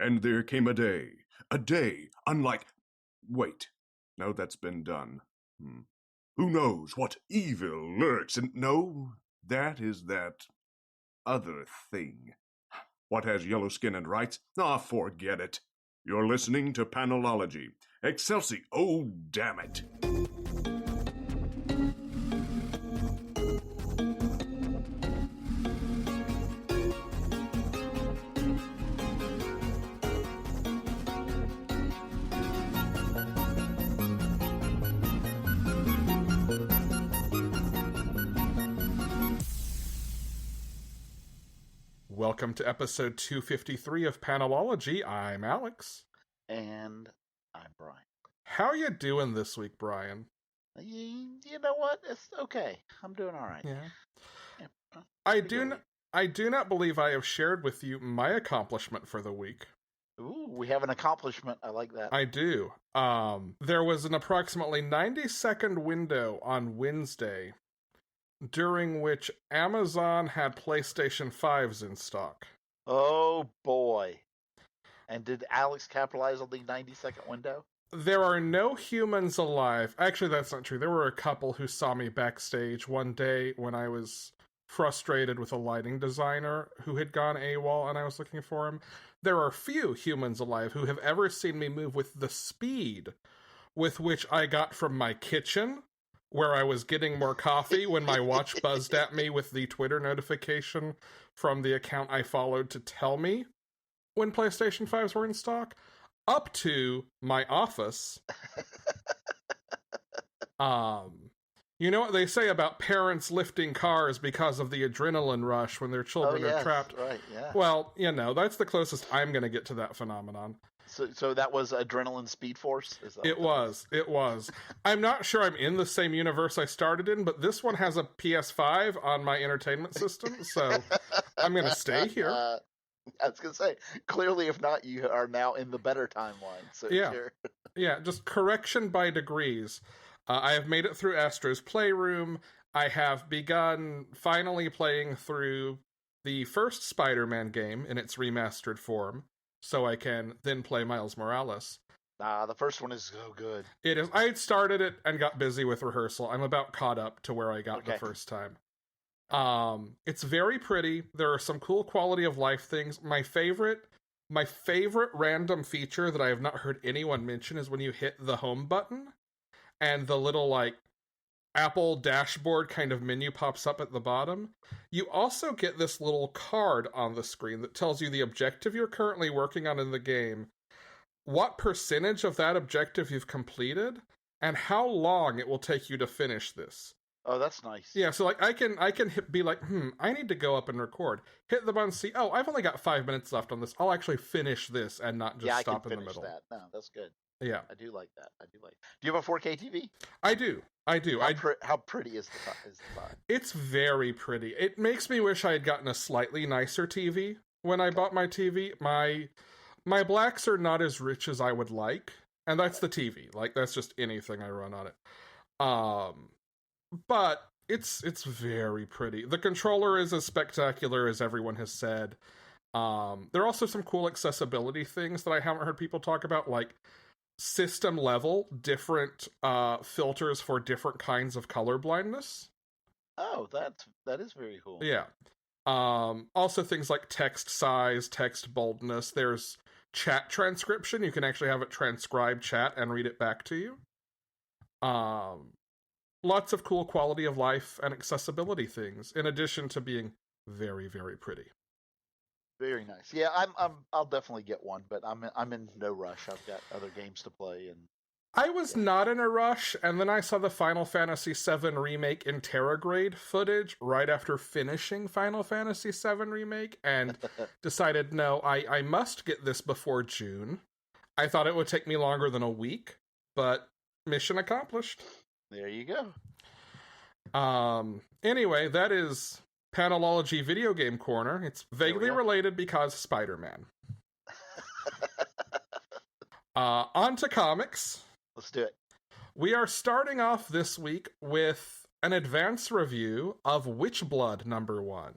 And there came a day unlike... Wait, no, that's been done. Who knows what evil lurks in... No, that is that other thing. What has yellow skin and rights? Forget it. You're listening to Panelology. Excelsi, oh damn it. Welcome to episode 253 of Panelology. I'm Alex. And I'm Brian. How you doing this week, Brian? You know what? It's okay. I'm doing all right. Yeah. I do not believe I have shared with you my accomplishment for the week. Ooh, we have an accomplishment. I like that. I do. There was an approximately 90-second window on Wednesday during which Amazon had PlayStation 5s in stock. Oh, boy. And did Alex capitalize on the 90-second window? There are no humans alive. Actually, that's not true. There were a couple who saw me backstage one day when I was frustrated with a lighting designer who had gone AWOL and I was looking for him. There are few humans alive who have ever seen me move with the speed with which I got from my kitchen, where I was getting more coffee when my watch buzzed at me with the Twitter notification from the account I followed to tell me when PlayStation 5s were in stock, up to my office. You know what they say about parents lifting cars because of the adrenaline rush when their children are trapped? Right, yeah. Well, that's the closest I'm going to get to that phenomenon. So that was Adrenaline Speed Force? It was. I'm not sure I'm in the same universe I started in, but this one has a PS5 on my entertainment system, so I'm going to stay here. I was going to say, clearly if not, you are now in the better timeline. So yeah. Sure. Yeah, just correction by degrees. I have made it through Astro's Playroom. I have begun finally playing through the first Spider-Man game in its remastered form, so I can then play Miles Morales. The first one is so good. It is. I had started it and got busy with rehearsal. I'm about caught up to where I got the first time. It's very pretty. There are some cool quality of life things. My favorite random feature that I have not heard anyone mention is when you hit the home button and the little, Apple dashboard kind of menu pops up at the bottom. You also get this little card on the screen that tells you the objective you're currently working on in the game, what percentage of that objective you've completed, and how long it will take you to finish this. Oh, that's nice. Yeah, so I can be like, I need to go up and record. Hit the button, see, I have only got 5 minutes left on this. I'll actually finish this and not just stop in the middle. That. No, that's good. Yeah. I do like that. Do you have a 4K TV? I do. How pretty is the 5? It's very pretty. It makes me wish I had gotten a slightly nicer TV when I bought my TV. My blacks are not as rich as I would like, and that's the TV. That's just anything I run on it. But it's very pretty. The controller is as spectacular as everyone has said. There are also some cool accessibility things that I haven't heard people talk about, like system level different filters for different kinds of color blindness. Oh, that is very cool. Yeah. Also things like text size, text boldness. There's chat transcription. You can actually have it transcribe chat and read it back to you. Lots of cool quality of life and accessibility things, in addition to being very, very pretty. Very nice. Yeah, I'll definitely get one, but I'm in no rush. I've got other games to play, and I was not in a rush, and then I saw the Final Fantasy VII Remake Interrograde footage right after finishing Final Fantasy VII Remake, and decided, no, I must get this before June. I thought it would take me longer than a week, but mission accomplished. There you go. Anyway, that is Panelology Video Game Corner. It's vaguely related because Spider-Man. On to comics. Let's do it. We are starting off this week with an advance review of Witchblood #1.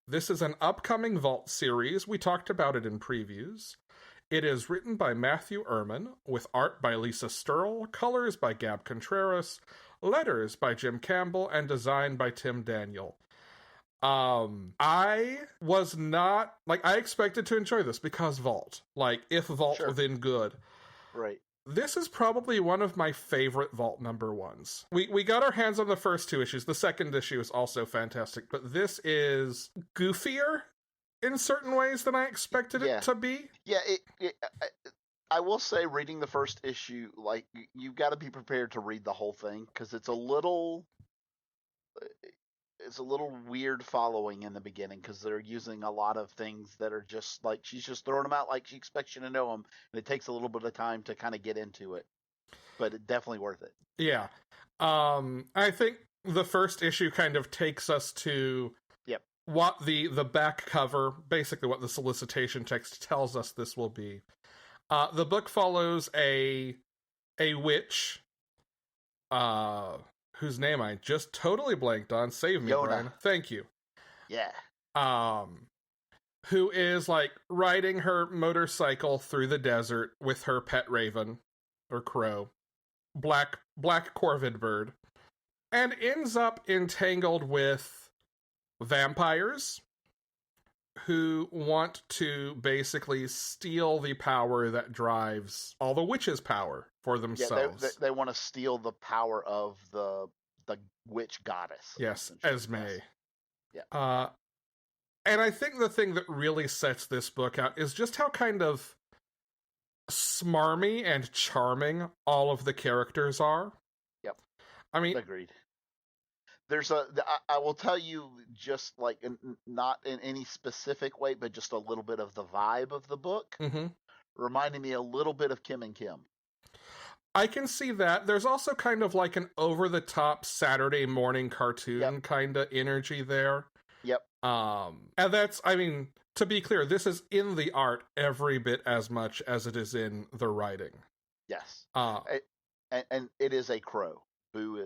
This is an upcoming Vault series. We talked about it in previews. It is written by Matthew Ehrman, with art by Lisa Sturl, colors by Gab Contreras, letters by Jim Campbell, and design by Tim Daniel. I was not, I expected to enjoy this because Vault. If Vault, Sure. then good. Right. This is probably one of my favorite Vault number ones. We got our hands on the first 2 issues. The second issue is also fantastic, but this is goofier in certain ways than I expected it to be. Yeah, I will say, reading the first issue, you've got to be prepared to read the whole thing, because it's a little weird following in the beginning, because they're using a lot of things that are just she's just throwing them out like she expects you to know them, and it takes a little bit of time to kind of get into it, but it's definitely worth it. Yeah. I think the first issue kind of takes us to what the back cover, basically what the solicitation text tells us this will be. The book follows a witch, whose name I just totally blanked on. Save me, Yona. Brian. Thank you. Yeah. Who is riding her motorcycle through the desert with her pet raven or crow, black corvid bird, and ends up entangled with vampires who want to basically steal the power that drives all the witches' power for themselves. Yeah, they want to steal the power of the witch goddess. Yes, Esme. Yeah. And I think the thing that really sets this book out is just how kind of smarmy and charming all of the characters are. Yep. I mean, agreed. I will tell you, just not in any specific way, but just a little bit of the vibe of the book, reminding me a little bit of Kim and Kim. I can see that. There's also kind of an over-the-top Saturday morning cartoon kind of energy there. Yep. And that's, to be clear, this is in the art every bit as much as it is in the writing. Yes. And it is a crow. Boo.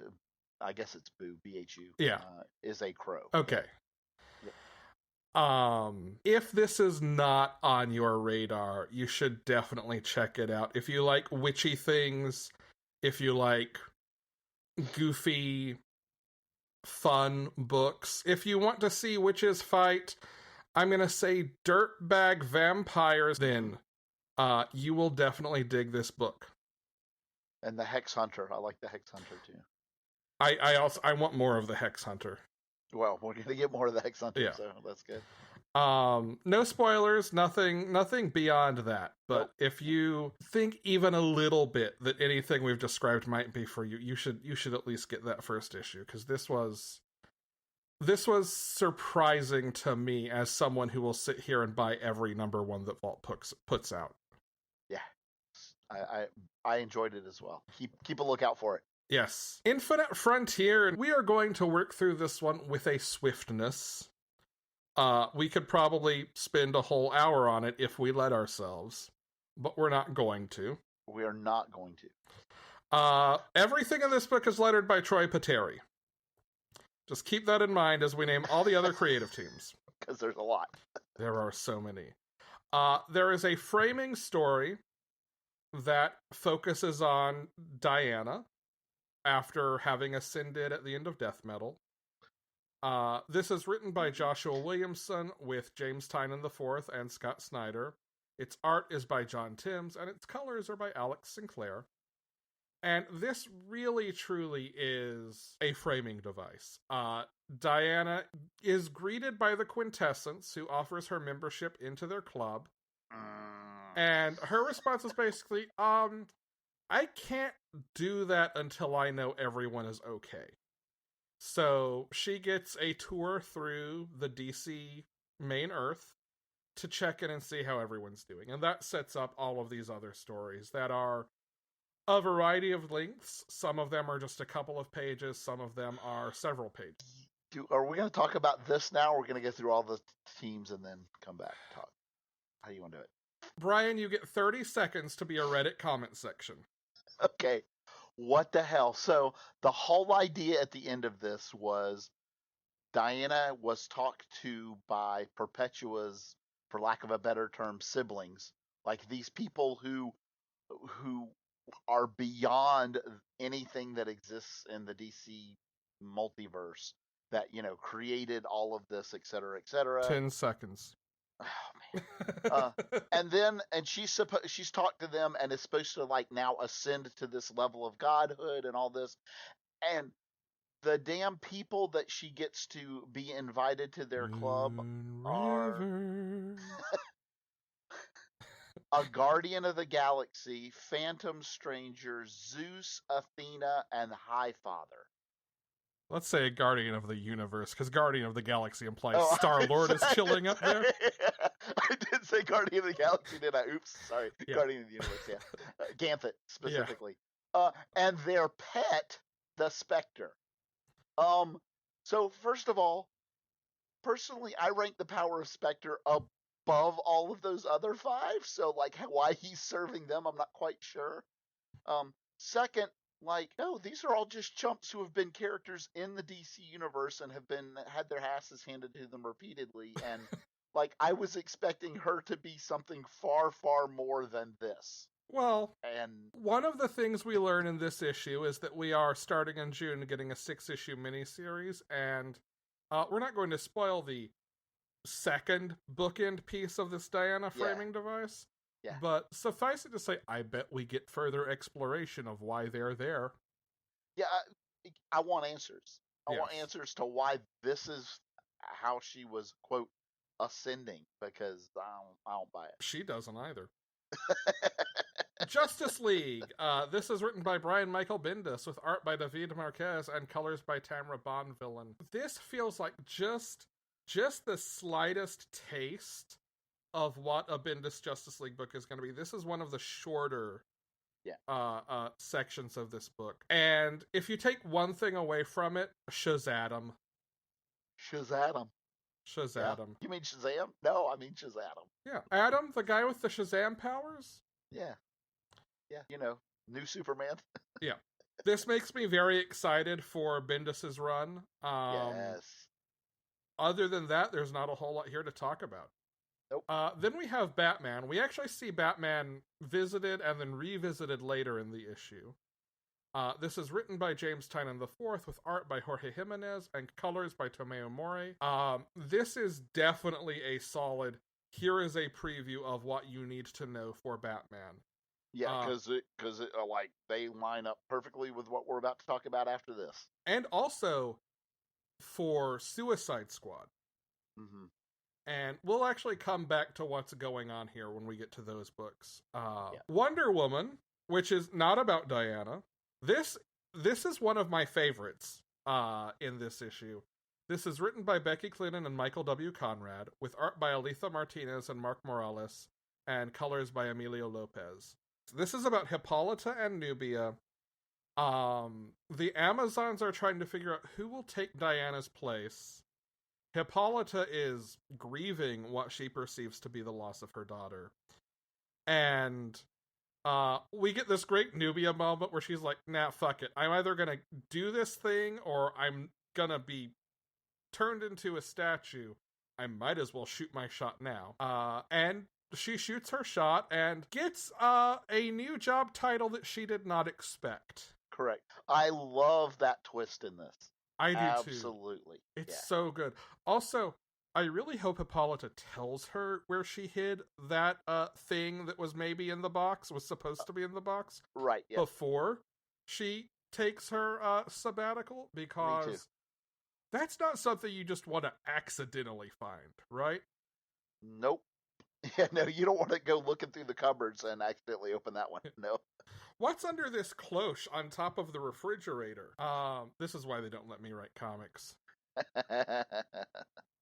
I guess it's Boo, B-H-U. Yeah. Is a crow. Okay. Yep. If this is not on your radar, you should definitely check it out. If you like witchy things, if you like goofy, fun books, if you want to see witches fight, I'm going to say dirtbag vampires, then you will definitely dig this book. And the Hex Hunter. I like the Hex Hunter, too. I want more of the Hex Hunter. Well, we're going to get more of the Hex Hunter, so that's good. No spoilers, nothing beyond that. But if you think even a little bit that anything we've described might be for you, you should at least get that first issue, because this was surprising to me as someone who will sit here and buy every number one that Vault puts out. Yeah, I enjoyed it as well. Keep a lookout for it. Yes. Infinite Frontier. We are going to work through this one with a swiftness. We could probably spend a whole hour on it if we let ourselves, but we're not going to. We are not going to. Everything in this book is lettered by Troy Pateri. Just keep that in mind as we name all the other creative teams. Because there's a lot. There are so many. There is a framing story that focuses on Diana after having ascended at the end of Death Metal. This is written by Joshua Williamson with James Tynan IV and Scott Snyder. Its art is by John Timms, and its colors are by Alex Sinclair. And this really, truly is a framing device. Diana is greeted by the Quintessence, who offers her membership into their club. And her response is basically, I can't do that until I know everyone is okay. So she gets a tour through the DC main Earth to check in and see how everyone's doing. And that sets up all of these other stories that are a variety of lengths. Some of them are just a couple of pages. Some of them are several pages. Are we going to talk about this now, or are we going to go through all the teams and then come back and talk? How do you want to do it? Brian, you get 30 seconds to be a Reddit comment section. Okay. What the hell? So the whole idea at the end of this was Diana was talked to by Perpetua's, for lack of a better term, siblings, Like these people who are beyond anything that exists in the DC multiverse that, created all of this, et cetera, et cetera. 10 seconds. Oh, man. And she's talked to them and is supposed to like now ascend to this level of godhood and all this. And the damn people that she gets to be invited to their club are a Guardian of the Galaxy, Phantom Stranger, Zeus, Athena, and Highfather. Let's say a Guardian of the Universe, because Guardian of the Galaxy implies Star-Lord is chilling up there. I did say Guardian of the Galaxy, did I? Oops, sorry. Yeah. Guardian of the Universe, yeah. Ganthet, specifically. Yeah. And their pet, the Spectre. So, first of all, personally, I rank the power of Spectre above all of those other 5, so, like, why he's serving them, I'm not quite sure. Second, like, no, these are all just chumps who have been characters in the DC universe and have had their asses handed to them repeatedly, and like I was expecting her to be something far, far more than this. Well, and one of the things we learn in this issue is that we are starting in June getting a 6-issue miniseries, and we're not going to spoil the second bookend piece of this Diana framing device. Yeah. But suffice it to say, I bet we get further exploration of why they're there. Yeah, I want answers. I want answers to why this is how she was, quote, ascending, because I don't buy it. She doesn't either. Justice League. This is written by Brian Michael Bendis with art by David Marquez and colors by Tamara Bonvillain. This feels like just the slightest taste of what a Bendis Justice League book is going to be. This is one of the shorter sections of this book. And if you take one thing away from it, Shazam. Shazam. Yeah. You mean Shazam? No, I mean Shazam. Yeah. Adam, the guy with the Shazam powers? Yeah. Yeah, new Superman. Yeah. This makes me very excited for Bendis's run. Yes. Other than that, there's not a whole lot here to talk about. Nope. Then we have Batman. We actually see Batman visited and then revisited later in the issue. This is written by James Tynion IV with art by Jorge Jimenez and colors by Tomeo More. This is definitely a solid, here is a preview of what you need to know for Batman. Yeah, because like they line up perfectly with what we're about to talk about after this. And also for Suicide Squad. Mm-hmm. And we'll actually come back to what's going on here when we get to those books. Wonder Woman, which is not about Diana. This is one of my favorites in this issue. This is written by Becky Cloonan and Michael W. Conrad, with art by Aletha Martinez and Mark Morales, and colors by Emilio Lopez. This is about Hippolyta and Nubia. The Amazons are trying to figure out who will take Diana's place. Hippolyta is grieving what she perceives to be the loss of her daughter. And we get this great Nubia moment where she's like, nah, fuck it. I'm either gonna do this thing or I'm gonna be turned into a statue. I might as well shoot my shot now. And she shoots her shot and gets a new job title that she did not expect. Correct. I love that twist in this. I do too. Absolutely. It's so good. Also, I really hope Hippolyta tells her where she hid that thing that was maybe in the box, was supposed to be in the box. Right, yeah. Before she takes her sabbatical, because that's not something you just want to accidentally find, right? Nope. Yeah, no, you don't want to go looking through the cupboards and accidentally open that one. No. What's under this cloche on top of the refrigerator? This is why they don't let me write comics.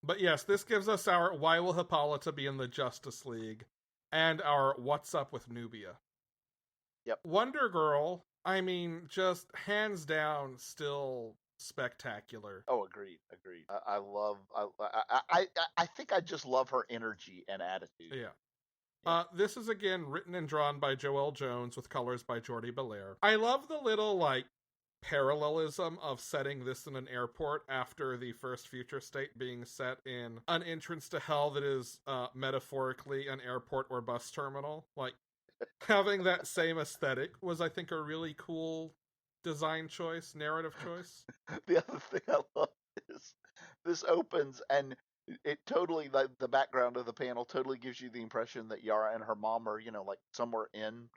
But yes, this gives us our why will Hippolyta be in the Justice League and our what's up with Nubia. Yep. Wonder Girl, I mean, just hands down, still spectacular. Oh, agreed. I think I just love her energy and attitude. Yeah. This is again written and drawn by Joelle Jones with colors by Jordi Belair. I love the little parallelism of setting this in an airport after the first Future State being set in an entrance to hell that is metaphorically an airport or bus terminal. Like, having that same aesthetic was, I think, a really cool design choice, narrative choice. The other thing I love is this opens and it totally, like, the background of the panel totally gives you the impression that Yara and her mom are, like somewhere in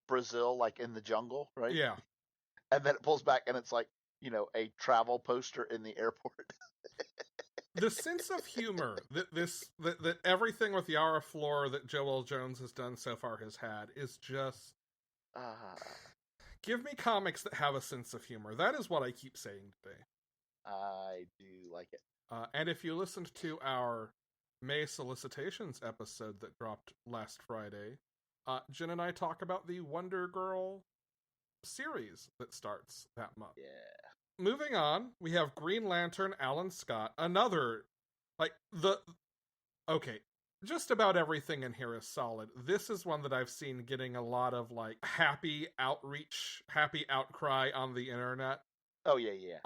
Brazil, like in the jungle, right? Yeah. And then it pulls back and it's like, a travel poster in the airport. The sense of humor that everything with Yara Flor that Joel Jones has done so far has had is just give me comics that have a sense of humor. That is what I keep saying today. I do like it. And if you listened to our May solicitations episode that dropped last Friday, Jen and I talk about the Wonder Girl series that starts that month. Yeah. Moving on, we have Green Lantern, Alan Scott. Another, okay, just about everything in here is solid. This is one that I've seen getting a lot of, happy outreach, happy outcry on the internet. Oh, yeah.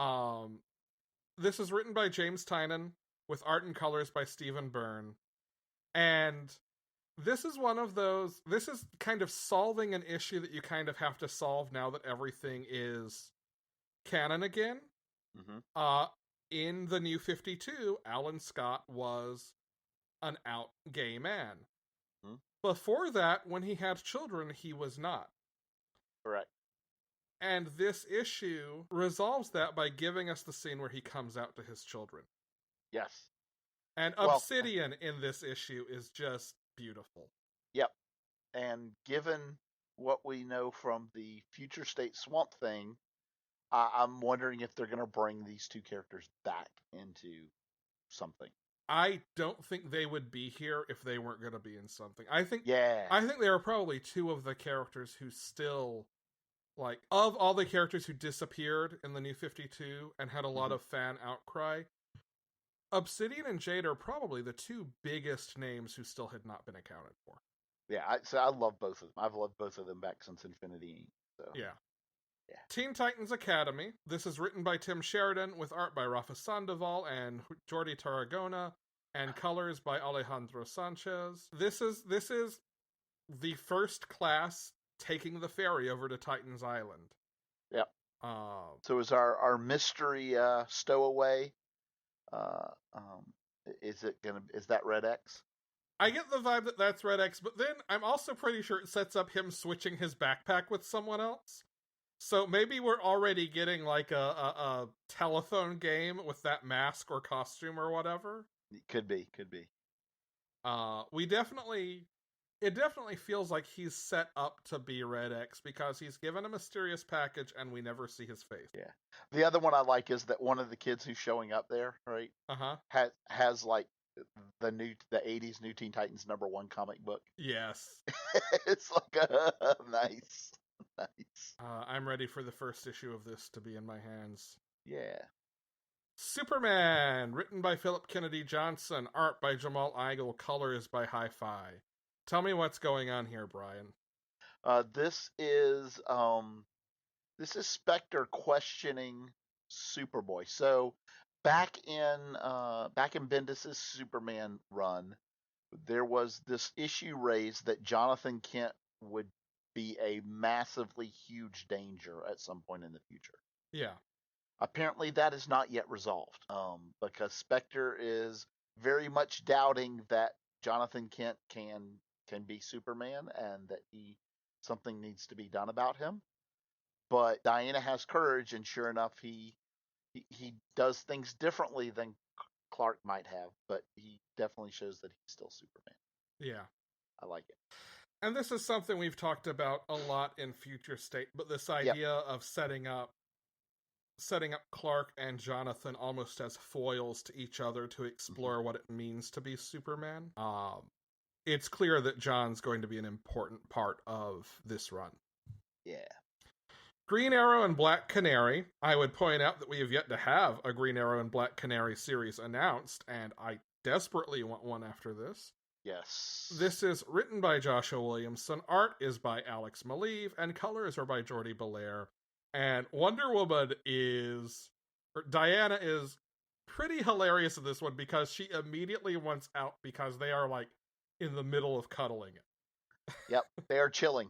This is written by James Tynan, with art and colors by Stephen Byrne. And this is one of those, this is kind of solving an issue that you kind of have to solve now that everything is canon again. Mm-hmm. In the New 52, Alan Scott was an out gay man. Mm-hmm. Before that, when he had children, he was not. Correct. And this issue resolves that by giving us the scene where he comes out to his children. Yes. And Obsidian in this issue is just beautiful. Yep. And given what we know from the Future State Swamp Thing, I'm wondering if they're going to bring these two characters back into something. I don't think they would be here if they weren't going to be in something. I think they are probably two of the characters who still, of all the characters who disappeared in the New 52 and had a lot of fan outcry, Obsidian and Jade are probably the two biggest names who still had not been accounted for. Yeah, I love both of them. I've loved both of them back since Infinity Inc. So. Yeah. Teen Titans Academy. This is written by Tim Sheridan with art by Rafa Sandoval and Jordi Tarragona and colors by Alejandro Sanchez. This is the first class taking the ferry over to Titan's Island. Yep. So is our mystery stowaway? Is that Red X? I get the vibe that that's Red X, but then I'm also pretty sure it sets up him switching his backpack with someone else. So maybe we're already getting a telephone game with that mask or costume or whatever. Could be. It definitely feels like he's set up to be Red X because he's given a mysterious package and we never see his face. Yeah. The other one I like is that one of the kids who's showing up there, right? Has the 80s New Teen Titans #1 comic book. Yes. It's like a nice. I'm ready for the first issue of this to be in my hands. Yeah. Superman, written by Philip Kennedy Johnson, art by Jamal Igle, colors by Hi-Fi. Tell me what's going on here, Brian. This is Spectre questioning Superboy. So back in Bendis's Superman run, there was this issue raised that Jonathan Kent would be a massively huge danger at some point in the future. Yeah. Apparently that is not yet resolved, because Spectre is very much doubting that Jonathan Kent can be Superman and that something needs to be done about him. But Diana has courage, and sure enough, he does things differently than Clark might have, but he definitely shows that he's still Superman. Yeah. I like it. And this is something we've talked about a lot in Future State, but this idea of setting up Clark and Jonathan almost as foils to each other to explore what it means to be Superman. It's clear that John's going to be an important part of this run. Yeah. Green Arrow and Black Canary. I would point out that we have yet to have a Green Arrow and Black Canary series announced, and I desperately want one after this. Yes. This is written by Joshua Williamson, art is by Alex Maleev, and colors are by Jordi Belair. And Wonder Woman Diana is pretty hilarious in this one because she immediately wants out because they are like in the middle of cuddling it. Yep, they are chilling.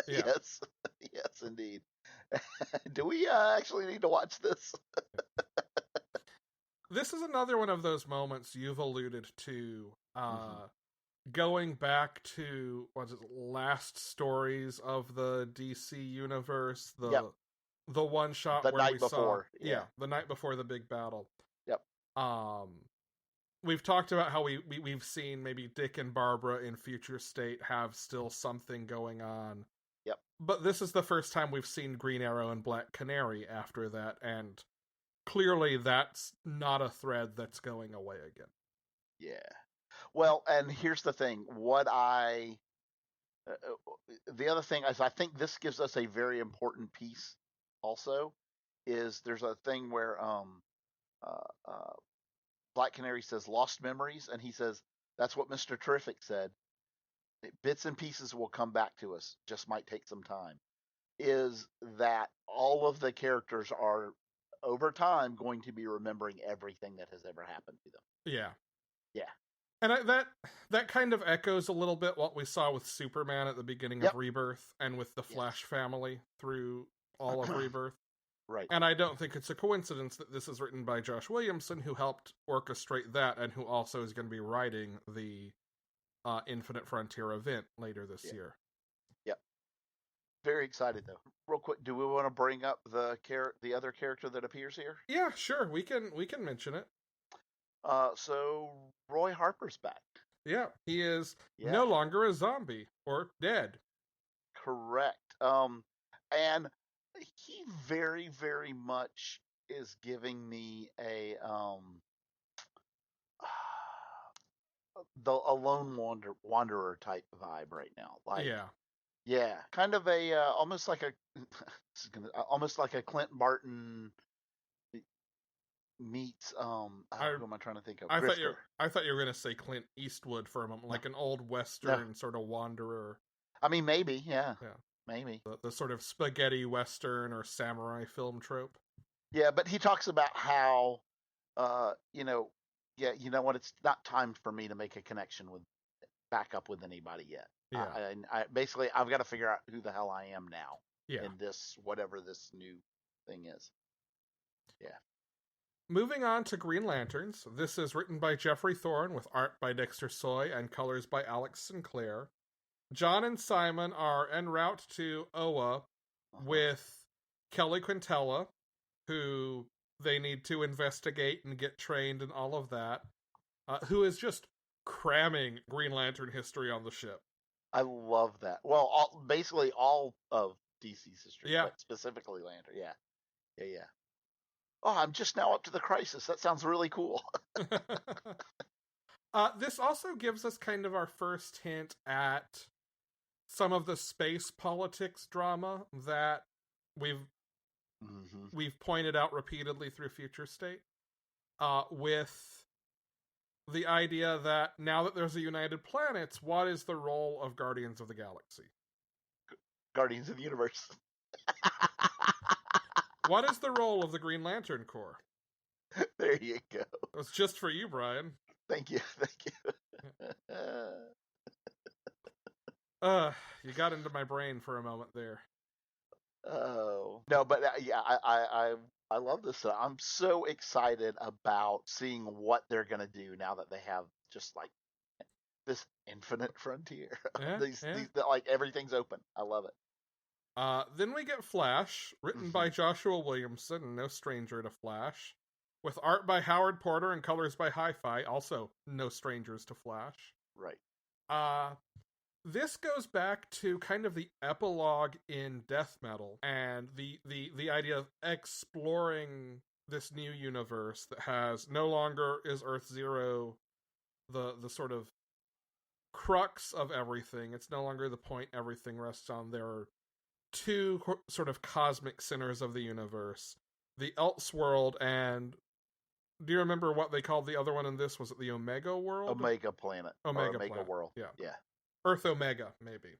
Yeah. Yes, yes, indeed. Do we actually need to watch this? This is another one of those moments you've alluded to, going back to last stories of the DC universe, the one shot The where night we before, saw the night before the big battle. Yep. We've talked about how we've seen maybe Dick and Barbara in Future State have still something going on. Yep. But this is the first time we've seen Green Arrow and Black Canary after that, and clearly that's not a thread that's going away again. Yeah. Well, and here's the thing. The other thing is I think this gives us a very important piece also, is there's a thing where Black Canary says lost memories, and he says, that's what Mr. Terrific said. Bits and pieces will come back to us, just might take some time. Is that all of the characters are, over time, going to be remembering everything that has ever happened to them. Yeah. Yeah. And that kind of echoes a little bit what we saw with Superman at the beginning of Rebirth and with the Flash family through all of Rebirth. Right. And I don't think it's a coincidence that this is written by Josh Williamson, who helped orchestrate that and who also is going to be writing the Infinite Frontier event later this year. Yep. Very excited, though. Real quick, do we want to bring up the other character that appears here? Yeah, sure. We can mention it. So Roy Harper's back. Yeah, he is no longer a zombie or dead. Correct. And he very, very much is giving me a lone wanderer type vibe right now. Like, yeah, kind of a almost like a Clint Barton meets who am I trying to think of? I thought you were gonna say Clint Eastwood for a moment, like an old Western sort of wanderer. I mean, maybe, yeah. Maybe the sort of spaghetti Western or samurai film trope. Yeah, but he talks about how, you know what? It's not time for me to make a connection back up with anybody yet. Yeah. I basically I've got to figure out who the hell I am now. Yeah. In this whatever this new thing is. Yeah. Moving on to Green Lanterns. This is written by Jeffrey Thorne with art by Dexter Soy and colors by Alex Sinclair. John and Simon are en route to Oa with Kelly Quintella, who they need to investigate and get trained and all of that, who is just cramming Green Lantern history on the ship. I love that. Well, basically all of DC's history, but specifically Lantern. Yeah. Oh, I'm just now up to the Crisis. That sounds really cool. This also gives us kind of our first hint at some of the space politics drama that we've pointed out repeatedly through Future State, with the idea that now that there's a United Planets, what is the role of Guardians of the Galaxy? Guardians of the Universe. What is the role of the Green Lantern Corps? There you go. It was just for you, Brian. Thank you. You got into my brain for a moment there. Oh no, but I love this. I'm so excited about seeing what they're gonna do now that they have just like this infinite frontier. These like everything's open. I love it. Then we get Flash, written by Joshua Williamson, no stranger to Flash, with art by Howard Porter and colors by Hi-Fi, also no strangers to Flash. Right. This goes back to kind of the epilogue in Death Metal and the idea of exploring this new universe that has no longer is Earth Zero the sort of crux of everything. It's no longer the point everything rests on. There are two sort of cosmic centers of the universe, the Elseworld and do you remember what they called the other one in this? Was it the Omega World? Omega Planet. Omega Planet. World. Yeah. Earth Omega, maybe.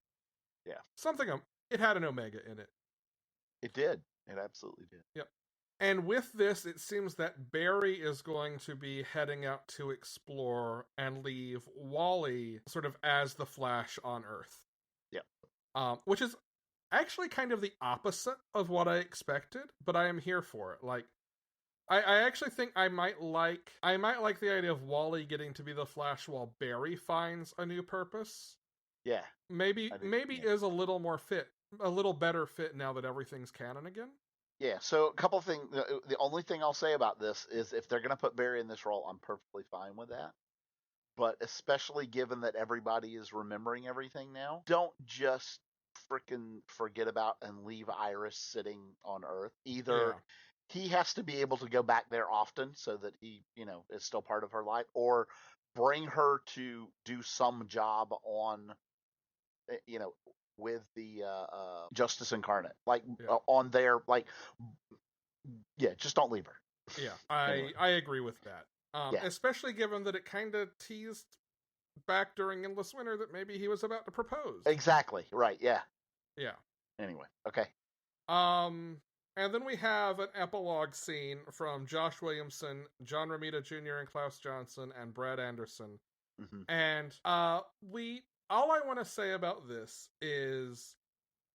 Yeah. Something. It had an Omega in it. It did. It absolutely did. Yep. And with this, it seems that Barry is going to be heading out to explore and leave Wally sort of as the Flash on Earth. Yep. Which is actually kind of the opposite of what I expected, but I am here for it. Like, I actually think I might like the idea of Wally getting to be the Flash while Barry finds a new purpose. Yeah. Maybe is a little more fit, a little better fit now that everything's canon again. Yeah, so a couple of things. The only thing I'll say about this is if they're going to put Barry in this role, I'm perfectly fine with that. But especially given that everybody is remembering everything now, don't just freaking forget about and leave Iris sitting on Earth. Either he has to be able to go back there often so that he, is still part of her life, or bring her to do some job on, with the Justice Incarnate, on their just don't leave her. Yeah, I agree with that. Especially given that it kind of teased back during Endless Winter that maybe he was about to propose. Exactly. Right. Yeah. Yeah. Anyway. Okay. And then we have an epilogue scene from Josh Williamson, John Romita Jr., and Klaus Johnson, and Brad Anderson. Mm-hmm. And all I want to say about this is,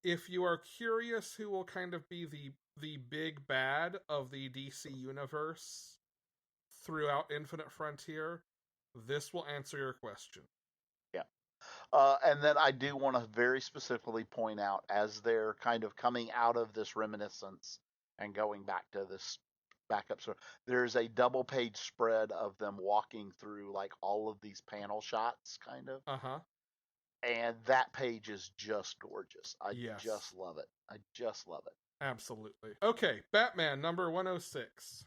if you are curious who will kind of be the big bad of the DC universe throughout Infinite Frontier, this will answer your question. Yeah. And then I do want to very specifically point out, as they're kind of coming out of this reminiscence and going back to this backup story, there's a double page spread of them walking through all of these panel shots, kind of. Uh-huh. And that page is just gorgeous. I Yes. just love it. I just love it. Absolutely. Okay, Batman number 106.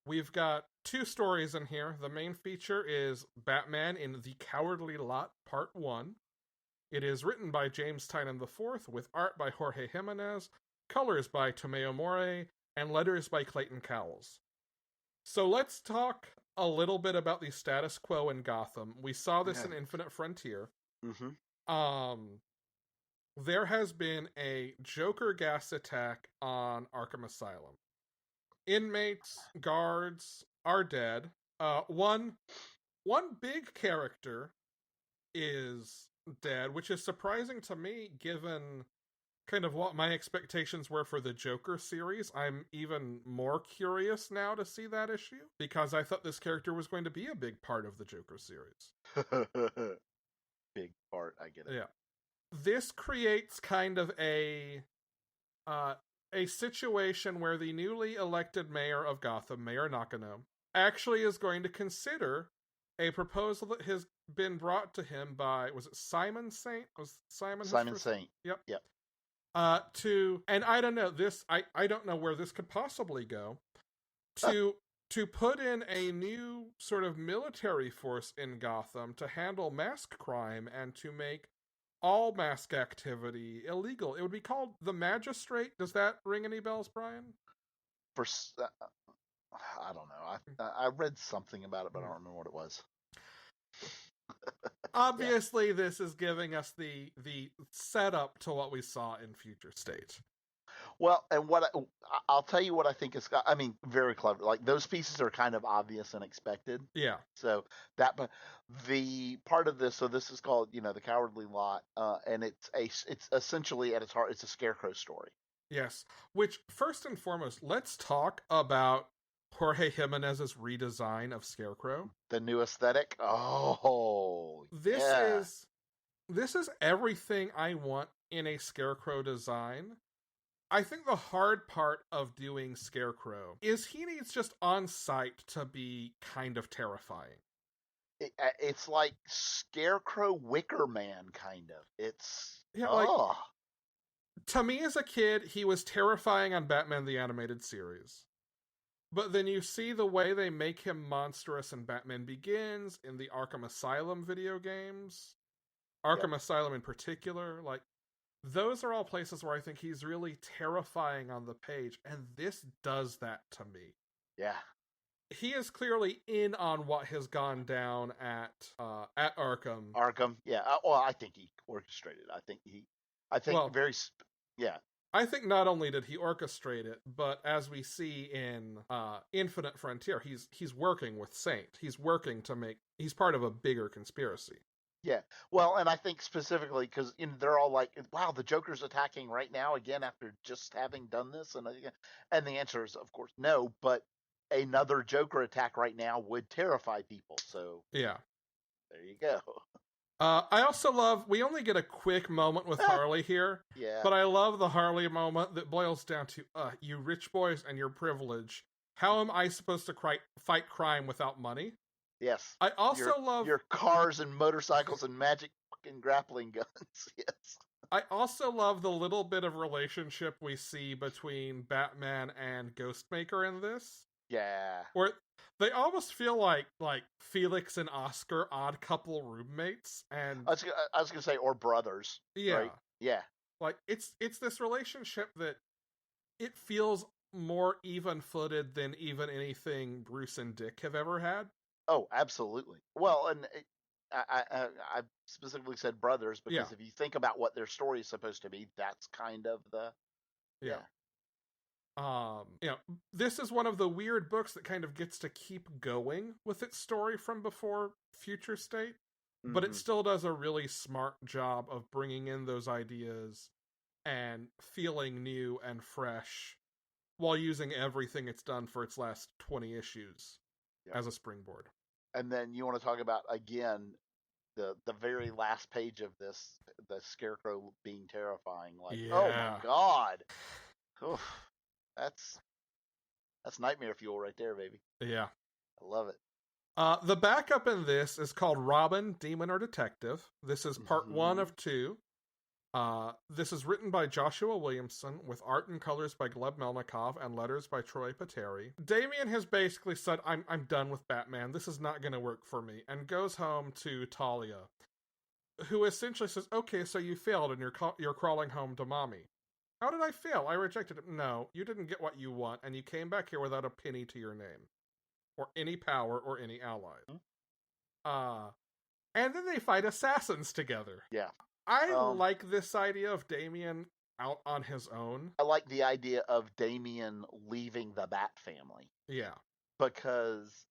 We've got 2 stories in here. The main feature is Batman in the Cowardly Lot, Part 1. It is written by James Tynion IV, with art by Jorge Jimenez, colors by Tomeo More, and letters by Clayton Cowles. So let's talk a little bit about the status quo in Gotham. We saw this in Infinite Frontier. Mm-hmm. There has been a Joker gas attack on Arkham Asylum. Inmates, guards are dead. One big character is dead, which is surprising to me given kind of what my expectations were for the Joker series. I'm even more curious now to see that issue, because I thought this character was going to be a big part of the Joker series. Big part, I get it. Yeah. This creates kind of a situation where the newly elected mayor of Gotham, Mayor Nakano, actually is going to consider a proposal that has been brought to him by, was it Simon Saint? Was Simon Saint? Yep. Yep. And I don't know, I don't know where this could possibly go, to put in a new sort of military force in Gotham to handle mask crime and to make all mask activity illegal. It would be called the Magistrate. Does that ring any bells, Brian? I don't know. I read something about it, but I don't remember what it was. Obviously, this is giving us the setup to what we saw in Future State. Well, and I'll tell you what I think is, very clever. Those pieces are kind of obvious and expected. Yeah. So but the part of this, so this is called, the Cowardly Lot, and it's essentially at its heart, it's a Scarecrow story. Yes. Which, first and foremost, let's talk about Jorge Jimenez's redesign of Scarecrow. The new aesthetic. Oh, this is everything I want in a Scarecrow design. I think the hard part of doing Scarecrow is he needs just on sight to be kind of terrifying. It's like Scarecrow Wicker Man, kind of. It's to me as a kid, he was terrifying on Batman the Animated Series. But then you see the way they make him monstrous in Batman Begins, in the Arkham Asylum video games, Arkham Asylum in particular, those are all places where I think he's really terrifying on the page, and this does that to me. Yeah. He is clearly in on what has gone down at Arkham. Arkham, yeah. Well, I think he orchestrated. I think not only did he orchestrate it, but as we see in Infinite Frontier, he's working with Saint. He's working to make. He's part of a bigger conspiracy. Yeah. Well, and I think specifically because they're all like, "Wow, the Joker's attacking right now again after just having done this," and the answer is, of course, no. But another Joker attack right now would terrify people. So yeah, there you go. I also love. We only get a quick moment with Harley here. Yeah. But I love the Harley moment that boils down to, you rich boys and your privilege. How am I supposed to fight crime without money? Yes. I also love your cars and motorcycles and magic fucking grappling guns. Yes. I also love the little bit of relationship we see between Batman and Ghostmaker in this. Yeah. Where they almost feel like Felix and Oscar, odd couple roommates, and I was gonna say, or brothers. Yeah. Right? Yeah. Like it's this relationship that it feels more even-footed than even anything Bruce and Dick have ever had. Oh, absolutely. Well, and I specifically said brothers because if you think about what their story is supposed to be, that's kind of the yeah. This is one of the weird books that kind of gets to keep going with its story from before Future State, but it still does a really smart job of bringing in those ideas and feeling new and fresh while using everything it's done for its last 20 issues as a springboard. And then you want to talk about, again, the very last page of this, the Scarecrow being terrifying. Like, oh my God. Oof. That's nightmare fuel right there, baby. Yeah. I love it. The backup in this is called Robin, Demon or Detective. This is part 1 of 2. This is written by Joshua Williamson with art and colors by Gleb Melnikov and letters by Troy Pateri. Damian has basically said, I'm done with Batman. This is not going to work for me, and goes home to Talia, who essentially says, okay, so you failed and you're crawling home to mommy. How did I fail? I rejected it. No, you didn't get what you want, and you came back here without a penny to your name. Or any power or any allies. And then they fight assassins together. Yeah. I like this idea of Damian out on his own. I like the idea of Damian leaving the Bat family. Yeah. Because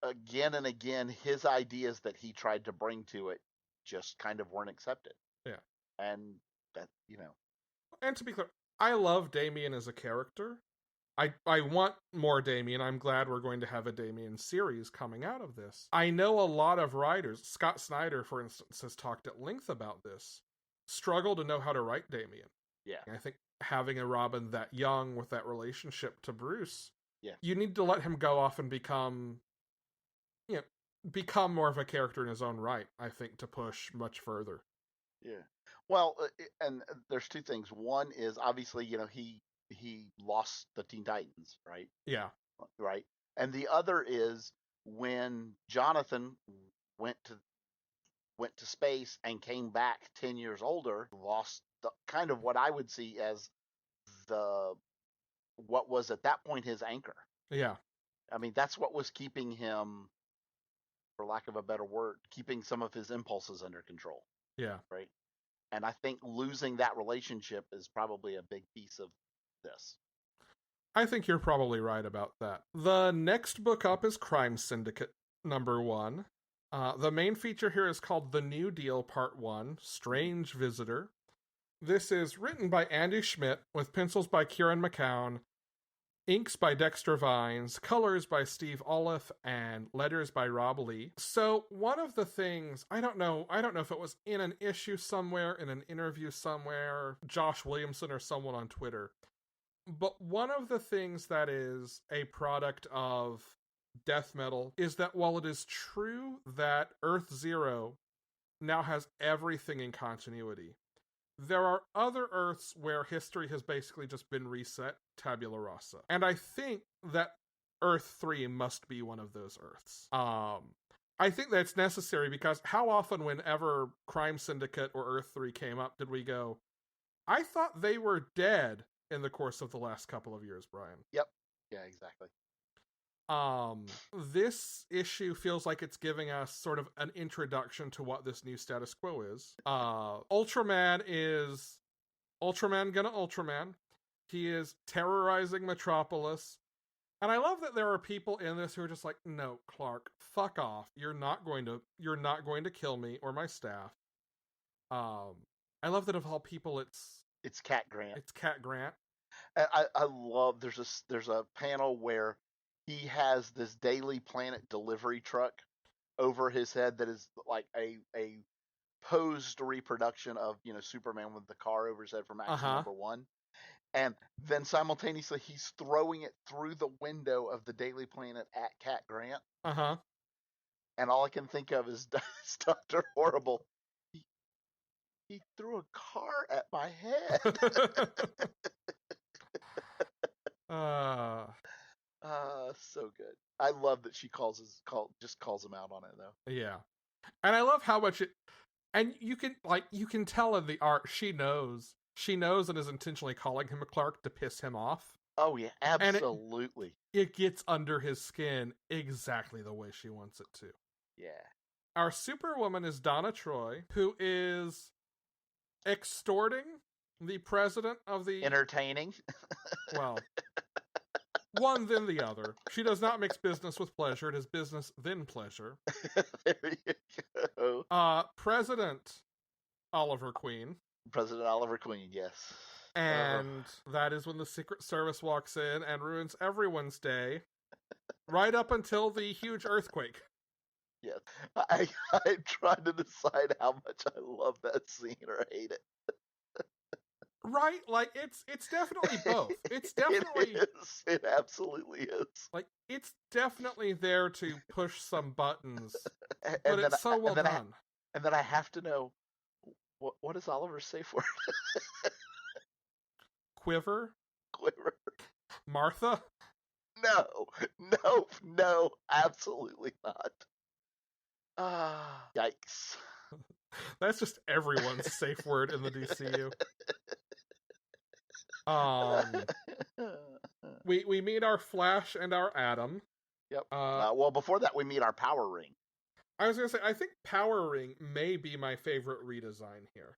again and again, his ideas that he tried to bring to it just kind of weren't accepted. Yeah. And that, And to be clear, I love Damian as a character. I want more Damian. I'm glad we're going to have a Damian series coming out of this. I know a lot of writers, Scott Snyder, for instance, has talked at length about this, struggle to know how to write Damian. Yeah. And I think having a Robin that young with that relationship to Bruce, yeah, you need to let him go off and become more of a character in his own right, I think, to push much further. Yeah. Well, and there's two things. One is obviously, he lost the Teen Titans, right? Yeah. Right. And the other is when Jonathan went to space and came back 10 years older, lost the kind of what I would see as what was at that point his anchor. Yeah. I mean, that's what was keeping him, for lack of a better word, keeping some of his impulses under control. Yeah. Right. And I think losing that relationship is probably a big piece of this. I think you're probably right about that. The next book up is Crime Syndicate #1. The main feature here is called The New Deal Part 1, Strange Visitor. This is written by Andy Schmidt with pencils by Kieran McCown, inks by Dexter Vines, colors by Steve Oliff, and letters by Rob Lee. So one of the things, I don't know if it was in an issue somewhere, in an interview somewhere, Josh Williamson or someone on Twitter, but one of the things that is a product of death metal is that while it is true that Earth Zero now has everything in continuity, there are other Earths where history has basically just been reset, tabula rasa. And I think that Earth 3 must be one of those Earths. I think that's necessary because how often whenever Crime Syndicate or Earth 3 came up did we go, I thought they were dead in the course of the last couple of years, Brian. Yep. Yeah, exactly. This issue feels like it's giving us sort of an introduction to what this new status quo is. Ultraman is Ultraman gonna Ultraman. He is terrorizing Metropolis. And I love that there are people in this who are just like, no, Clark, fuck off. You're not going to kill me or my staff. I love that of all people, it's Cat Grant. It's Cat Grant. I love there's a panel where he has this Daily Planet delivery truck over his head that is like a posed reproduction of Superman with the car over his head from Action number 1. And then simultaneously, he's throwing it through the window of the Daily Planet at Cat Grant. And all I can think of is Dr. Horrible. He threw a car at my head. So good. I love that she calls him out on it though. Yeah, and I love how much it. And you can tell in the art she knows and is intentionally calling him a Clark to piss him off. Oh yeah, absolutely. It gets under his skin exactly the way she wants it to. Yeah. Our Superwoman is Donna Troy, who is extorting the president of the... Entertaining. Well, one then the other. She does not mix business with pleasure. It is business then pleasure. There you go. President Oliver Queen. President Oliver Queen, yes. And that is when the Secret Service walks in and ruins everyone's day, right up until the huge earthquake. Yes. I'm trying to decide how much I love that scene or hate it. Right? Like, it's definitely both. It's definitely... It is. It absolutely is. Like, it's definitely there to push some buttons, but it's so well done. And then I have to know, what does Oliver's safe word? Quiver? Quiver. Martha? No, absolutely not. Yikes. That's just everyone's safe word in the DCU. We meet our Flash and our Atom. Yep. Well, before that, we meet our Power Ring. I was going to say, I think Power Ring may be my favorite redesign here.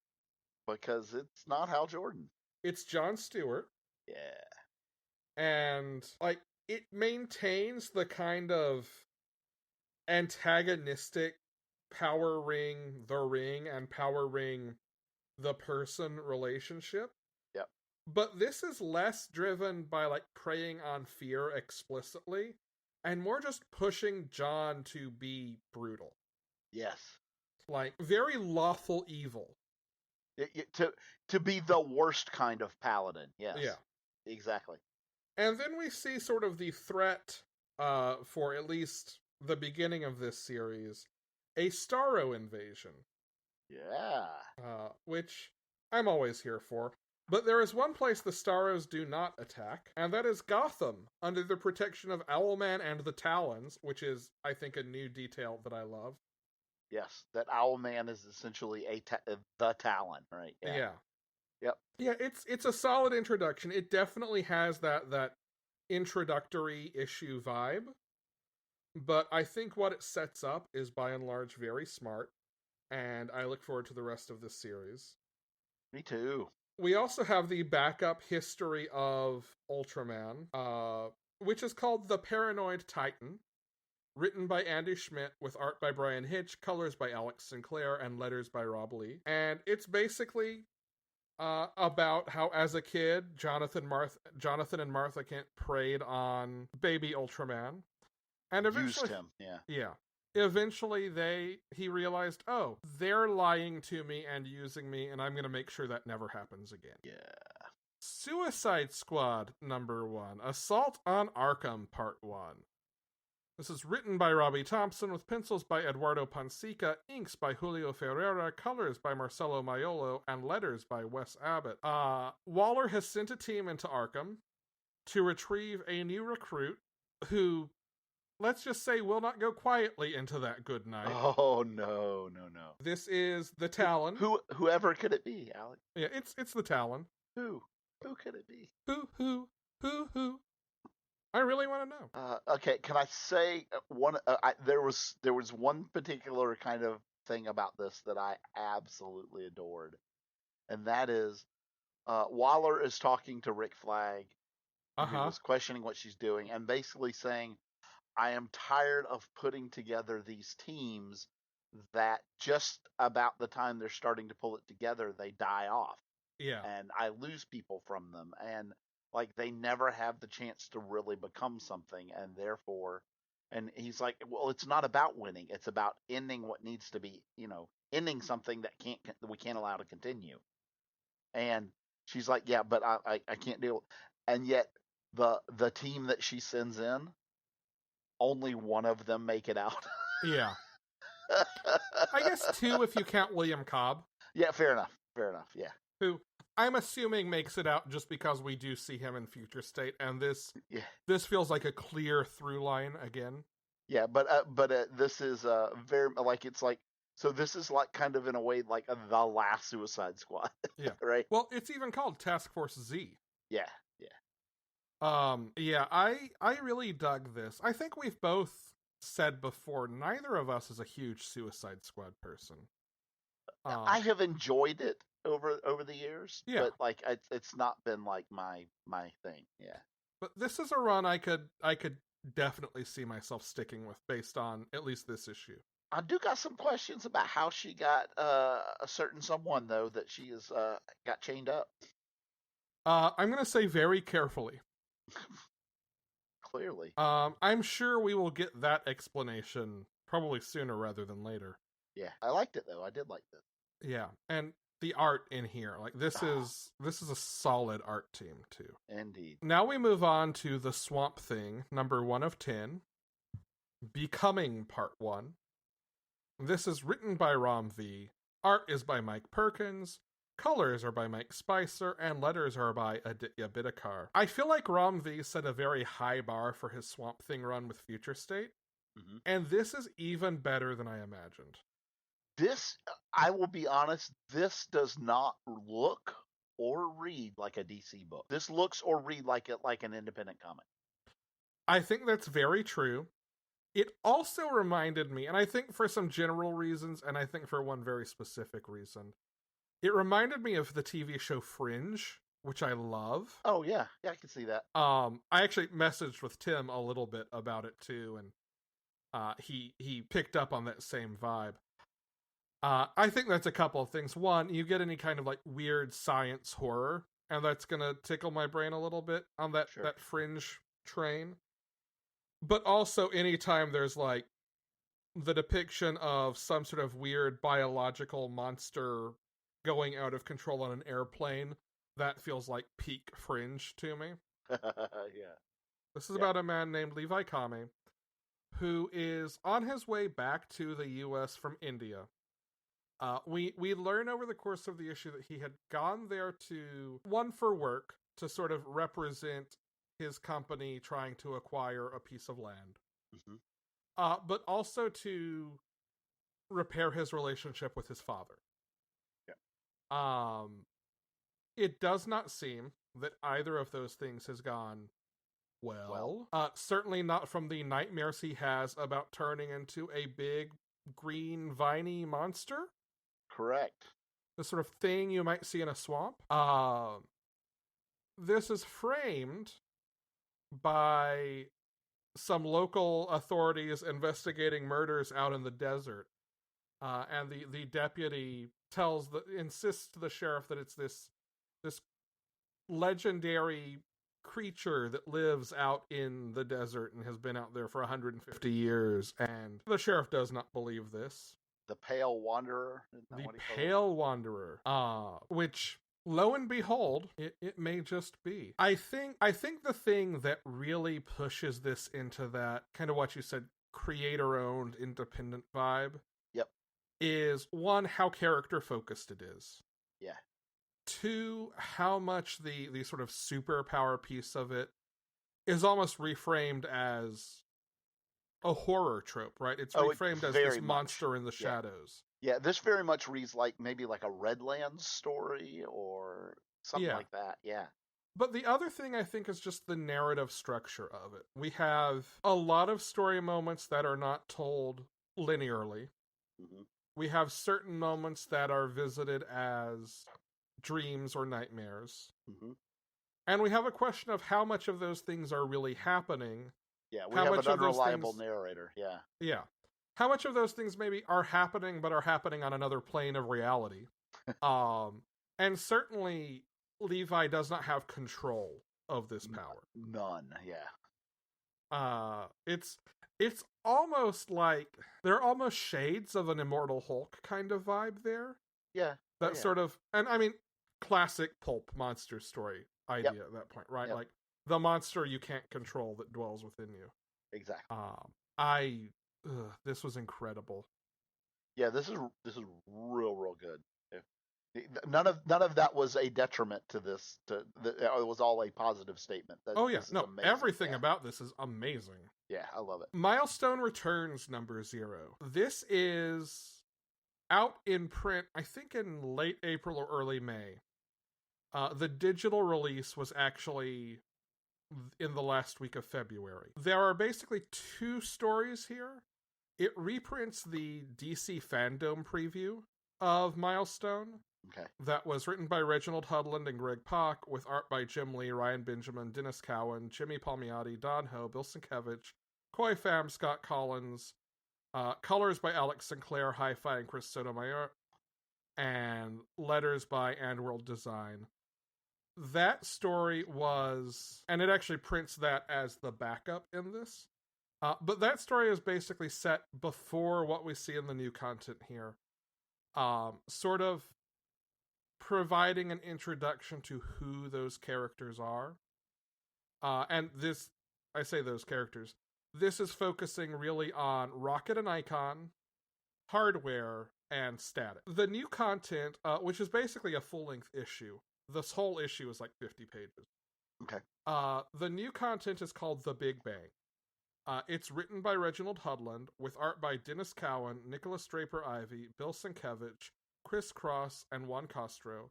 Because it's not Hal Jordan. It's Jon Stewart. Yeah. And, like, it maintains the kind of antagonistic Power Ring, the Ring, and Power Ring, the person relationship. Yep. But this is less driven by, like, preying on fear explicitly, and more just pushing Jon to be brutal. Yes. Like, very lawful evil. To be the worst kind of paladin. Yes. Yeah. Exactly. And then we see sort of the threat for at least the beginning of this series, a Starro invasion. Yeah. Which I'm always here for. But there is one place the Starros do not attack, and that is Gotham, under the protection of Owlman and the Talons, which is, I think, a new detail that I love. Yes, that Owlman is essentially the Talon, right? Yeah. Yep. Yeah, it's a solid introduction. It definitely has that introductory issue vibe, but I think what it sets up is by and large very smart, and I look forward to the rest of this series. Me too. We also have the backup history of Ultraman, which is called The Paranoid Titan, written by Andy Schmidt with art by Brian Hitch, colors by Alex Sinclair, and letters by Rob Lee. And it's basically about how, as a kid, Jonathan and Martha Kent preyed on baby Ultraman, and eventually used him. Yeah. Eventually, he realized, oh, they're lying to me and using me, and I'm going to make sure that never happens again. Yeah. Suicide Squad #1, Assault on Arkham Part 1. This is written by Robbie Thompson with pencils by Eduardo Ponsica, inks by Julio Ferreira, colors by Marcelo Maiolo, and letters by Wes Abbott. Waller has sent a team into Arkham to retrieve a new recruit who, let's just say, will not go quietly into that good night. Oh, no. This is the Talon. Whoever could it be, Alex? Yeah, it's the Talon. Who could it be? Who? I really want to know. Okay, can I say one? There was one particular kind of thing about this that I absolutely adored, and that is Waller is talking to Rick Flag, who Uh-huh. was questioning what she's doing, and basically saying, I am tired of putting together these teams that just about the time they're starting to pull it together, they die off. Yeah. And I lose people from them. And like they never have the chance to really become something. And therefore, and he's like, well, it's not about winning. It's about ending what needs to be, ending something that we can't allow to continue. And she's like, yeah, but I can't deal. And yet the team that she sends in, only one of them make it out. Yeah. I guess 2 if you count William Cobb. Yeah, fair enough. Fair enough. Yeah. Who I'm assuming makes it out just because we do see him in Future State, and this feels like a clear through line again. Yeah, but this is very like it's like so this is like kind of in a way like the last Suicide Squad. Yeah. Right. Well, it's even called Task Force Z. Yeah. Yeah, I really dug this. I think we've both said before, neither of us is a huge Suicide Squad person. I have enjoyed it over the years, yeah. but like it's not been like my thing. Yeah. But this is a run I could definitely see myself sticking with based on at least this issue. I do got some questions about how she got a certain someone though that she is got chained up. I'm gonna say very carefully. Clearly. I'm sure we will get that explanation probably sooner rather than later. Yeah, I liked it though. I did like this. Yeah, and the art in here, like this is a solid art team too. Indeed. Now we move on to the Swamp Thing, number 1 of 10, Becoming Part 1. This is written by Rom V. Art is by Mike Perkins. Colors are by Mike Spicer, and letters are by Aditya Bidikar. I feel like Rom V set a very high bar for his Swamp Thing run with Future State, and this is even better than I imagined. This, I will be honest, this does not look or read like a DC book. This looks or read like an independent comic. I think that's very true. It also reminded me, and I think for some general reasons, and I think for one very specific reason, it reminded me of the TV show Fringe, which I love. Oh yeah, I can see that. I actually messaged with Tim a little bit about it too, and he picked up on that same vibe. I think that's a couple of things. One, you get any kind of like weird science horror, and that's gonna tickle my brain a little bit on that Fringe train. But also anytime there's like the depiction of some sort of weird biological monster going out of control on an airplane, that feels like peak Fringe to me. Yeah. This is about a man named Levi Kame, who is on his way back to the U.S. from India. We learn over the course of the issue that he had gone there for work, to sort of represent his company trying to acquire a piece of land. But also to repair his relationship with his father. Yeah. It does not seem that either of those things has gone well. Certainly not from the nightmares he has about turning into a big, green, viney monster. Correct. The sort of thing you might see in a swamp. This is framed by some local authorities investigating murders out in the desert. And the deputy insists to the sheriff that it's this legendary creature that lives out in the desert and has been out there for 150 years. And the sheriff does not believe this. The Pale Wanderer. The Pale Wanderer. Which, lo and behold, it may just be. I think the thing that really pushes this into that kind of what you said, creator-owned, independent vibe. Yep. Is one, how character focused it is. Yeah. Two, how much the sort of superpower piece of it is almost reframed as a horror trope, right? It's reframed as this monster in the shadows. Yeah, this very much reads like maybe like a Redlands story or something like that. Yeah. But the other thing I think is just the narrative structure of it. We have a lot of story moments that are not told linearly. We have certain moments that are visited as dreams or nightmares. Mm-hmm. And we have a question of how much of those things are really happening. Yeah, we have an unreliable narrator. Yeah. Yeah. How much of those things maybe are happening, but are happening on another plane of reality? And certainly Levi does not have control of this power. None, yeah. It's almost like there are almost shades of an Immortal Hulk kind of vibe there. Yeah. That sort of, and I mean, classic pulp monster story idea at that point, right? Yep. Like the monster you can't control that dwells within you. Exactly. This was incredible. Yeah, this is real good. None of that was a detriment to this. It was all a positive statement. Everything about this is amazing. Yeah, I love it. Milestone Returns #0. This is out in print, I think in late April or early May. The digital release was actually in the last week of February. There are basically 2 stories here. It reprints the DC Fandom preview of Milestone. Okay. That was written by Reginald Hudland and Greg Pak, with art by Jim Lee, Ryan Benjamin, Dennis Cowan, Jimmy Palmiotti, Don Ho, Bill Sienkiewicz, Koi Pham, Scott Collins, colors by Alex Sinclair, Hi-Fi, and Chris Sotomayor, and letters by AndWorld Design. That story was, and it actually prints that as the backup in this, but that story is basically set before what we see in the new content here. Sort of providing an introduction to who those characters are. And this, I say those characters, this is focusing really on Rocket and Icon, Hardware, and Static. The new content, which is basically a full-length issue, this whole issue is like 50 pages. Okay. The new content is called The Big Bang. It's written by Reginald Hudland, with art by Dennis Cowan, Nicholas Draper-Ivey, Bill Sienkiewicz, Chris Cross, and Juan Castro,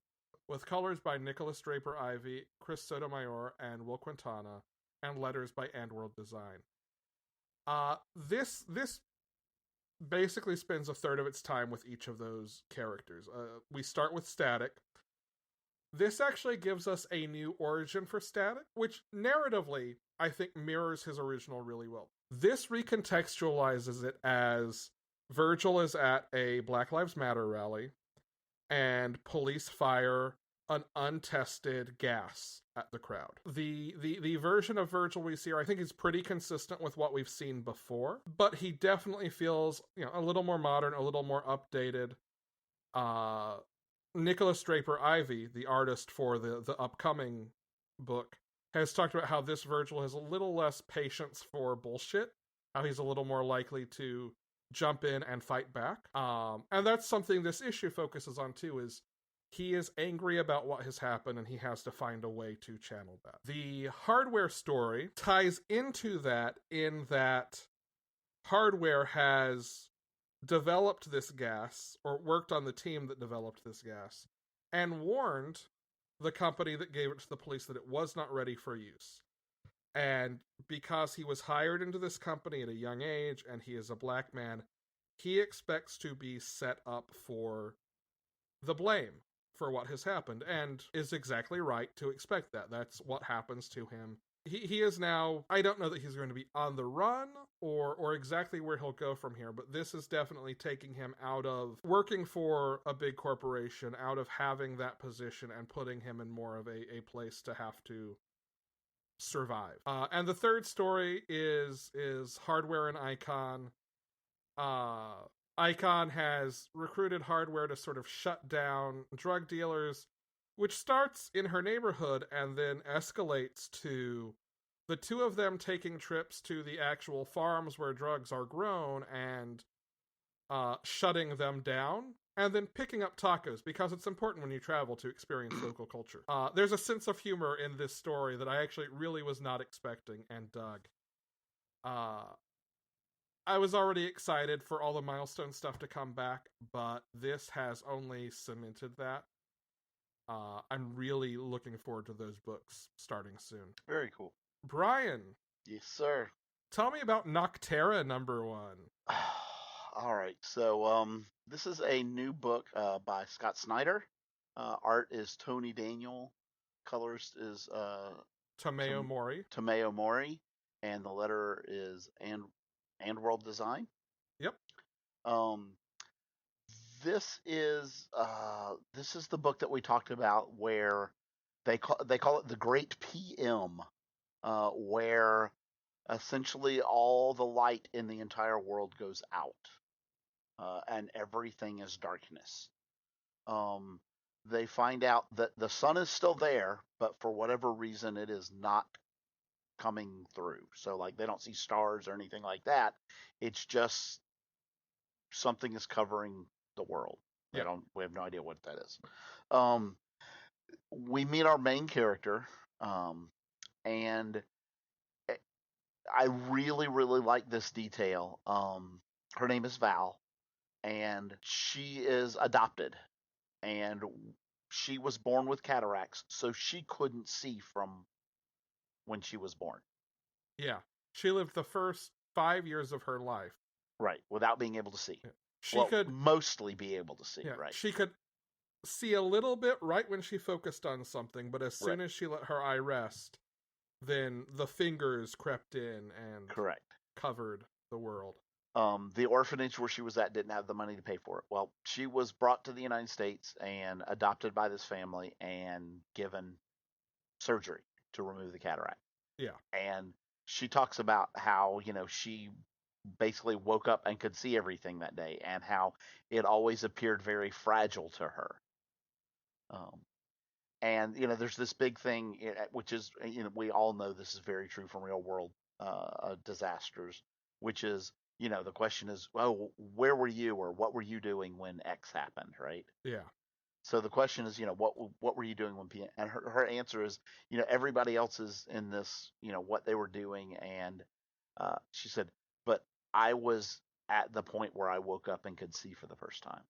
with colors by Nicholas Draper-Ivey, Chris Sotomayor, and Will Quintana, and letters by AndWorld Design. This basically spends a third of its time with each of those characters. We start with Static. This actually gives us a new origin for Static, which narratively, I think, mirrors his original really well. This recontextualizes it as Virgil is at a Black Lives Matter rally, and police fire an untested gas at the crowd. The version of Virgil we see here, I think, is pretty consistent with what we've seen before, but he definitely feels, a little more modern, a little more updated. Nicholas Draper-Ivey, the artist for the upcoming book, has talked about how this Virgil has a little less patience for bullshit, how he's a little more likely to jump in and fight back. And that's something this issue focuses on too, is he is angry about what has happened and he has to find a way to channel that. The Hardware story ties into that in that Hardware has developed this gas, or worked on the team that developed this gas, and warned the company that gave it to the police that it was not ready for use. And because he was hired into this company at a young age, and he is a black man, he expects to be set up for the blame for what has happened, and is exactly right to expect that. That's what happens to him. He is now, I don't know that he's going to be on the run, or exactly where he'll go from here, but this is definitely taking him out of working for a big corporation, out of having that position, and putting him in more of a place to have to survive. And the third story is Hardware and Icon. Icon has recruited Hardware to sort of shut down drug dealers, which starts in her neighborhood and then escalates to the two of them taking trips to the actual farms where drugs are grown and shutting them down, and then picking up tacos, because it's important when you travel to experience local culture. There's a sense of humor in this story that I actually really was not expecting and dug. I was already excited for all the Milestone stuff to come back, but this has only cemented that. I'm really looking forward to those books starting soon. Very cool. Brian. Yes, sir. Tell me about Nocterra #1. All right. So, this is a new book by Scott Snyder. Art is Tony Daniel. Colorist is Tomeo Mori. Tomeo Mori, and the letter is and World Design. Yep. This is the book that we talked about where they call it the Great PM, where essentially all the light in the entire world goes out, and everything is darkness. They find out that the sun is still there, but for whatever reason, it is not coming through. So, like, they don't see stars or anything like that. It's just something is covering the world. Yeah. We have no idea what that is. We meet our main character, and I really, really like this detail. Her name is Val, and she is adopted, and she was born with cataracts, so she couldn't see from when she was born. Yeah. She lived the first 5 years of her life. Right, without being able to see. Yeah. She could mostly be able to see, right? She could see a little bit right when she focused on something, but as soon as she let her eye rest, then the fingers crept in and covered the world. The orphanage where she was at didn't have the money to pay for it. Well, she was brought to the United States and adopted by this family and given surgery to remove the cataract. Yeah. And she talks about how, she basically woke up and could see everything that day, and how it always appeared very fragile to her. And there's this big thing, which is, we all know this is very true from real world disasters, which is, the question is, oh, where were you, or what were you doing when X happened, right? Yeah. So the question is, what were you doing when P? And her answer is, everybody else is in this, what they were doing, and she said, but I was at the point where I woke up and could see for the first time.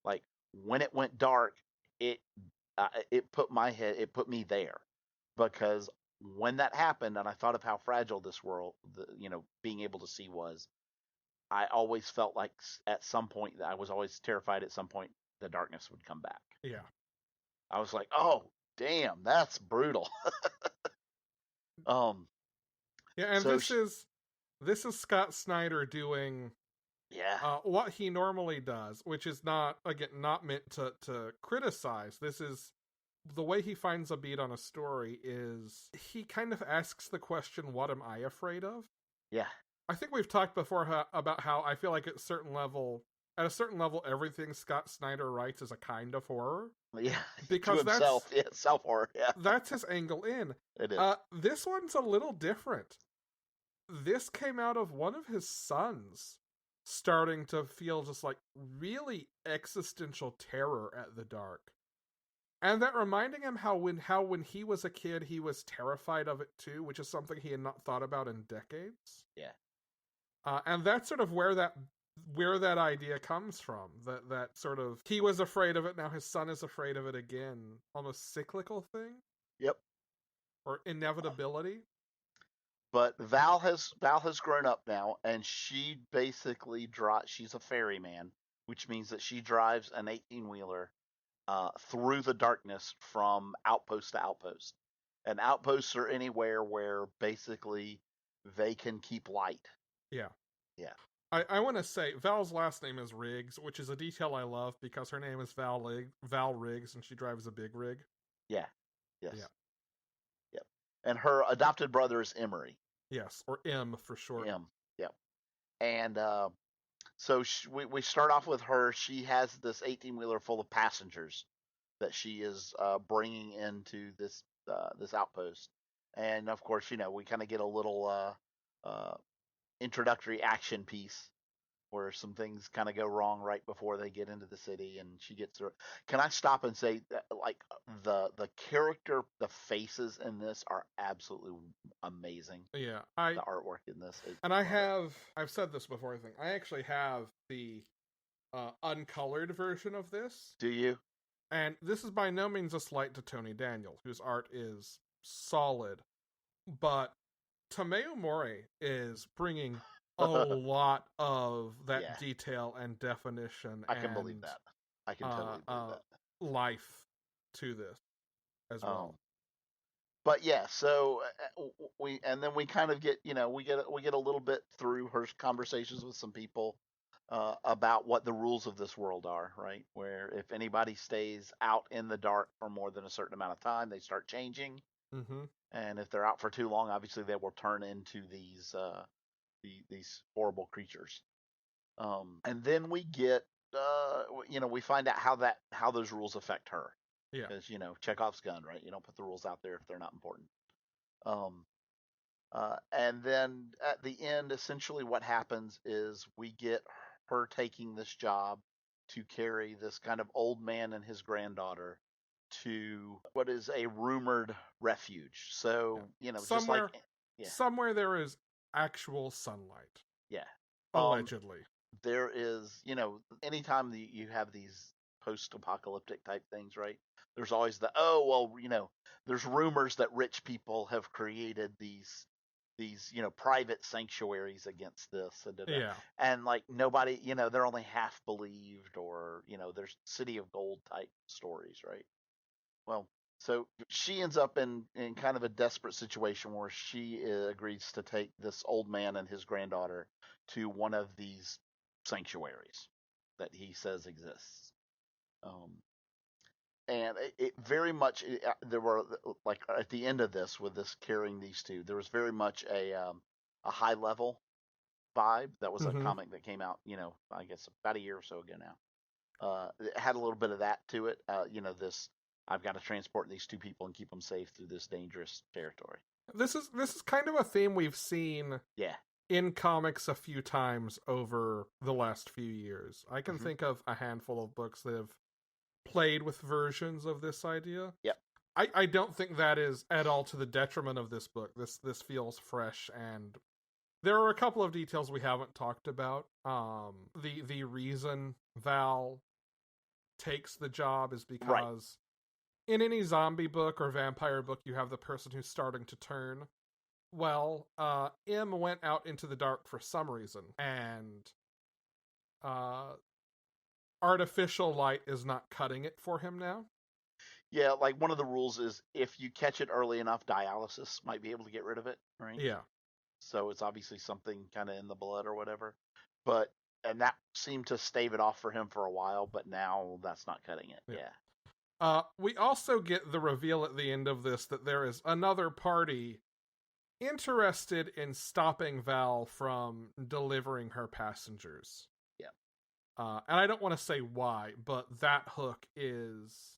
Like, when it went dark, it put me there, because when that happened, and I thought of how fragile this world, being able to see was, I always felt like at some point, I was always terrified at some point the darkness would come back. Yeah. I was like, oh, damn, that's brutal. Yeah, and so this is Scott Snyder doing what he normally does, which is not meant to criticize. This is the way he finds a beat on a story. Is he kind of asks the question, what am I afraid of? Yeah. I think we've talked before about how I feel like at a certain level, everything Scott Snyder writes is a kind of horror. Yeah, because that's self horror. Yeah, that's his angle in. It is. This one's a little different. This came out of one of his sons starting to feel just like really existential terror at the dark, and that reminding him how when he was a kid he was terrified of it too, which is something he had not thought about in decades. Yeah, and that's sort of where that idea comes from. That sort of, he was afraid of it, now his son is afraid of it again. Almost cyclical thing. Yep. Or inevitability. But Val has grown up now, and she basically she's a ferryman, which means that she drives an 18-wheeler through the darkness from outpost to outpost. And outposts are anywhere where basically they can keep light. Yeah. Yeah. I want to say Val's last name is Riggs, which is a detail I love because her name is Val Riggs, and she drives a big rig. Yeah. Yes. Yeah. Yep. And her adopted brother is Emery. Yes, or M for short. M. Yep. And so we start off with her. She has this 18-wheeler full of passengers that she is bringing into this outpost. And of course, we kind of get a little introductory action piece where some things kind of go wrong right before they get into the city, and she gets through. Can I stop and say that, like, the character, the faces in this are absolutely amazing. Yeah, the artwork in this. And I've said this before. I think I actually have the uncolored version of this. Do you? And this is by no means a slight to Tony Daniel, whose art is solid, but Tomeo Mori is bringing a lot of that detail and definition. I can believe that. I can totally believe that. Life to this as well. But yeah, so we kind of get, we get a little bit through her conversations with some people about what the rules of this world are, right? Where if anybody stays out in the dark for more than a certain amount of time, they start changing. Mm-hmm. And if they're out for too long, obviously they will turn into these horrible creatures. And then we get, we find out how those rules affect her. Yeah. Because, Chekhov's gun, right? You don't put the rules out there if they're not important. And then at the end, essentially what happens is we get her taking this job to carry this kind of old man and his granddaughter to what is a rumored refuge. So, somewhere, somewhere there is actual sunlight. Yeah. Allegedly. There is, anytime you have these post-apocalyptic type things, right? There's always there's rumors that rich people have created these private sanctuaries against this, and like nobody, they're only half believed, or there's City of Gold type stories, right? Well, so she ends up in kind of a desperate situation where she agrees to take this old man and his granddaughter to one of these sanctuaries that he says exists. And it very much, there were, like, at the end of this, with this carrying these two, there was very much a high level vibe. That was a comic that came out, I guess about a year or so ago now. It had a little bit of that to it. This, I've got to transport these two people and keep them safe through this dangerous territory. This is kind of a theme we've seen in comics a few times over the last few years. I can think of a handful of books that have played with versions of this idea. Yep. I don't think that is at all to the detriment of this book. This feels fresh, and there are a couple of details we haven't talked about. The reason Val takes the job is because in any zombie book or vampire book, you have the person who's starting to turn. Well, M went out into the dark for some reason, and artificial light is not cutting it for him now. Yeah, like one of the rules is if you catch it early enough, dialysis might be able to get rid of it, right? Yeah. So it's obviously something kind of in the blood or whatever. And that seemed to stave it off for him for a while, but now that's not cutting it. Yeah. We also get the reveal at the end of this that there is another party interested in stopping Val from delivering her passengers. Yeah. And I don't want to say why, but that hook is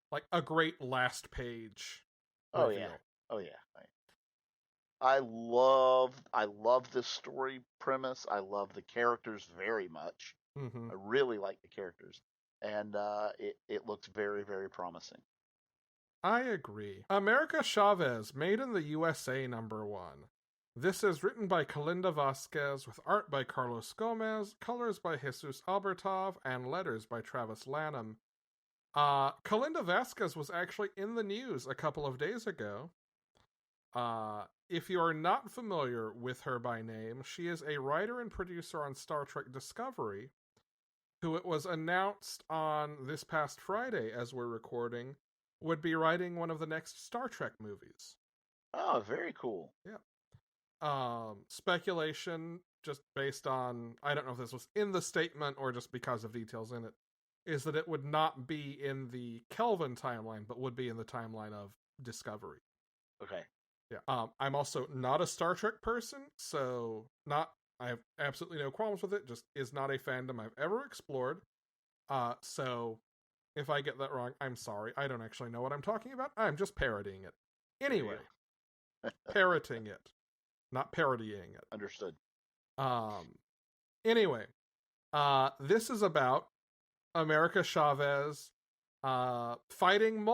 like a great last page reveal. Oh yeah. I love this story premise. I love the characters very much. I really like the characters, and it looks very, very promising. I agree. America Chavez, made in the USA, #1. This is written by Kalinda Vasquez, with art by Carlos Gomez, colors by Jesus Albertov, and letters by Travis Lanham. Kalinda Vasquez was actually in the news a couple of days ago. If you are not familiar with her by name, she is a writer and producer on Star Trek Discovery, who it was announced on this past Friday, as we're recording, would be writing one of the next Star Trek movies. Oh, very cool. Yeah. Speculation, just based on, I don't know if this was in the statement or just because of details in it, is that it would not be in the Kelvin timeline, but would be in the timeline of Discovery. Okay. Yeah. I'm also not a Star Trek person, so I have absolutely no qualms with it, just is not a fandom I've ever explored. So if I get that wrong, I'm sorry. I don't actually know what I'm talking about. I'm just parodying it. Anyway, parroting it, not parodying it. Understood. Anyway, this is about America Chavez fighting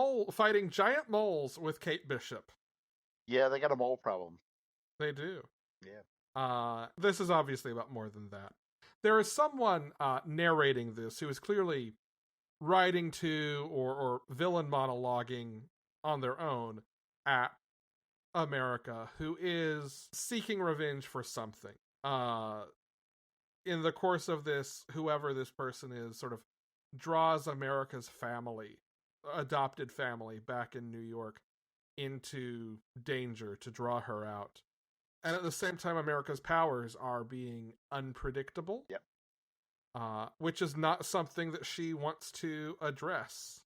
giant moles with Kate Bishop. Yeah, they got a mole problem. They do. Yeah. This is obviously about more than that. There is someone narrating this who is clearly writing to or villain monologuing on their own at America, who is seeking revenge for something. In the course of this, whoever this person is sort of draws America's family adopted family back in New York into danger to draw her out. And at the same time, America's powers are being unpredictable. Yep. Which is not something that she wants to address.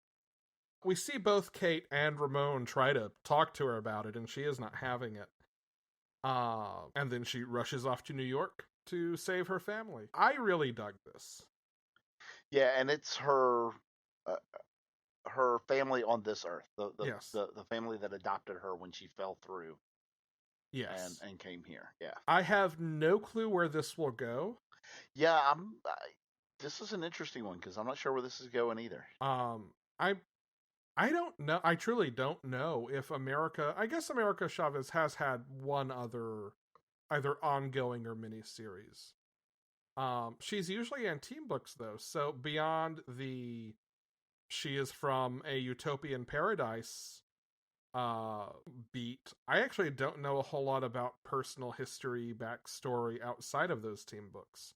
We see both Kate and Ramon try to talk to her about it, and she is not having it. And then she rushes off to New York to save her family. I really dug this. Yeah, and it's her family on this earth. The family that adopted her when she fell through. Yes. And came here. Yeah. I have no clue where this will go. Yeah, this is an interesting one because I'm not sure where this is going either. I don't know. I truly don't know if America. I guess America Chavez has had one other, either ongoing or miniseries. She's usually in team books though. So beyond the, she is from a utopian paradise beat, I actually don't know a whole lot about personal history, backstory outside of those team books.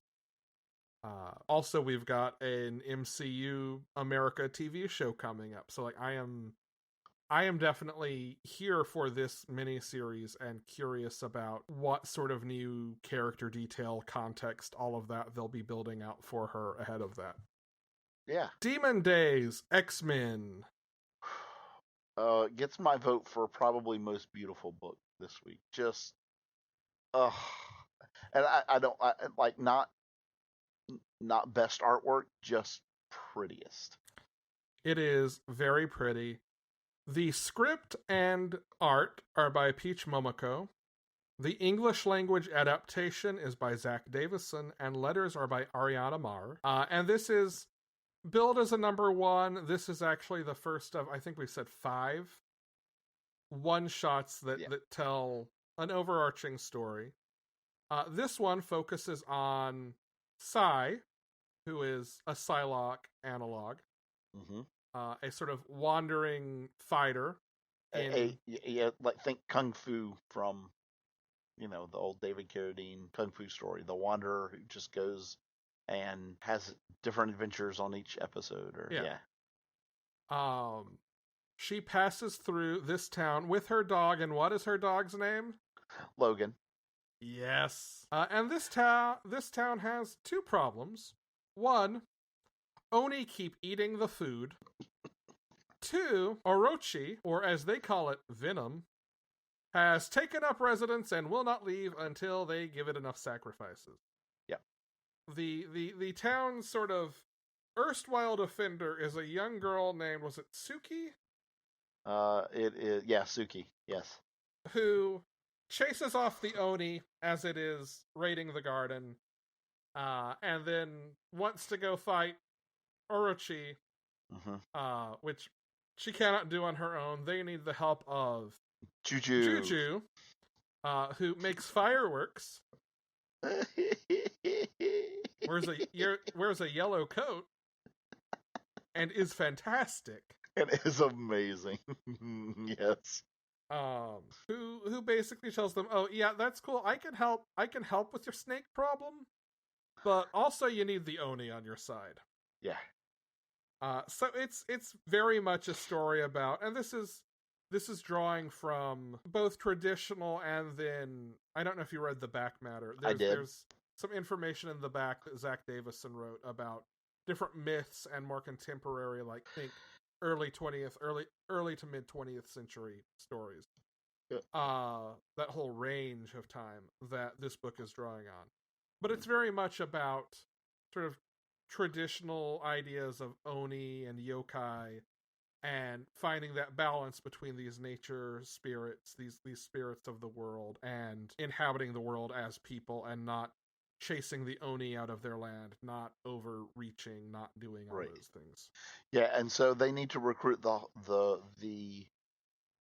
Also, we've got an MCU America TV show coming up, so like I am definitely here for this miniseries and curious about what sort of new character detail, context, all of that they'll be building out for her ahead of that. Yeah. Demon Days, X-Men. Gets my vote for probably most beautiful book this week. Just, and I don't like not best artwork, just prettiest. It is very pretty. The script and art are by Peach Momoko. The English language adaptation is by Zach Davison, and letters are by Ariana Marr. And this is billed as a number 1. This is actually the first of, I think we said 5 one-shots that tell an overarching story. This one focuses on Sai, who is a Psylocke analog. Mm-hmm. A sort of wandering fighter. Like think Kung Fu from, the old David Carradine Kung Fu story. The Wanderer who just goes and has different adventures on each episode. She passes through this town with her dog, and what is her dog's name? Logan. Yes. And this town has 2 problems. 1, Oni keep eating the food. 2, Orochi, or as they call it, Venom, has taken up residence and will not leave until they give it enough sacrifices. Yeah. The town's sort of erstwhile defender is a young girl named, was it Suki? It is, Suki, yes. Who chases off the Oni as it is raiding the garden, and then wants to go fight Orochi, which she cannot do on her own. They need the help of Juju, who makes fireworks, wears a yellow coat, and is fantastic. It is amazing. Yes. Who basically tells them, "Oh yeah, that's cool. I can help with your snake problem, but also you need the Oni on your side." Yeah. So it's very much a story about, and this is drawing from both traditional and then, I don't know if you read the back matter. I did. There's some information in the back that Zach Davison wrote about different myths and more contemporary, like think early to mid 20th century stories. Yeah. That whole range of time that this book is drawing on. But it's very much about sort of traditional ideas of Oni and yokai and finding that balance between these nature spirits, these spirits of the world, and inhabiting the world as people and not chasing the Oni out of their land, not overreaching, not doing all those things. Yeah, and so they need to recruit the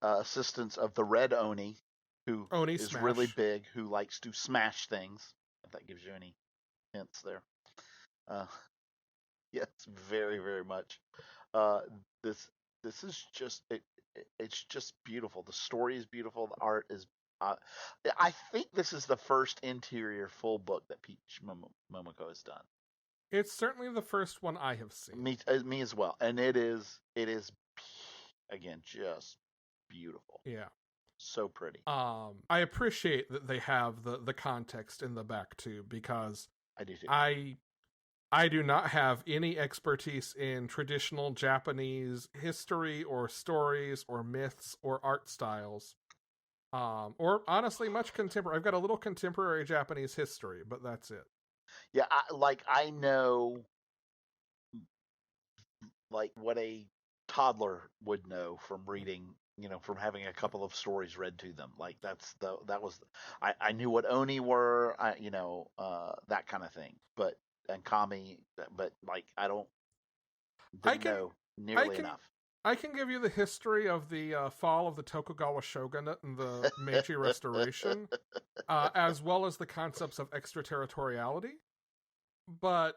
assistance of the Red Oni, who is Smash. really big, who likes to smash things. If that gives you any hints there. Yes, very, very much. This is just it's just beautiful. The story is beautiful. The art is. I think this is the first interior full book that Peach Momoko has done. It's certainly the first one I have seen. Me as well, and it is again, just beautiful. Yeah. So pretty. I appreciate that they have the context in the back too, because I do too. I do not have any expertise in traditional Japanese history or stories or myths or art styles. Or honestly, much contemporary. I've got a little contemporary Japanese history, but that's it. Yeah, I know like what a toddler would know from reading, from having a couple of stories read to them. Like I knew what oni were, that kind of thing. But and kami, but like didn't know nearly enough. I can give you the history of the fall of the Tokugawa shogunate and the Meiji Restoration, as well as the concepts of extraterritoriality. But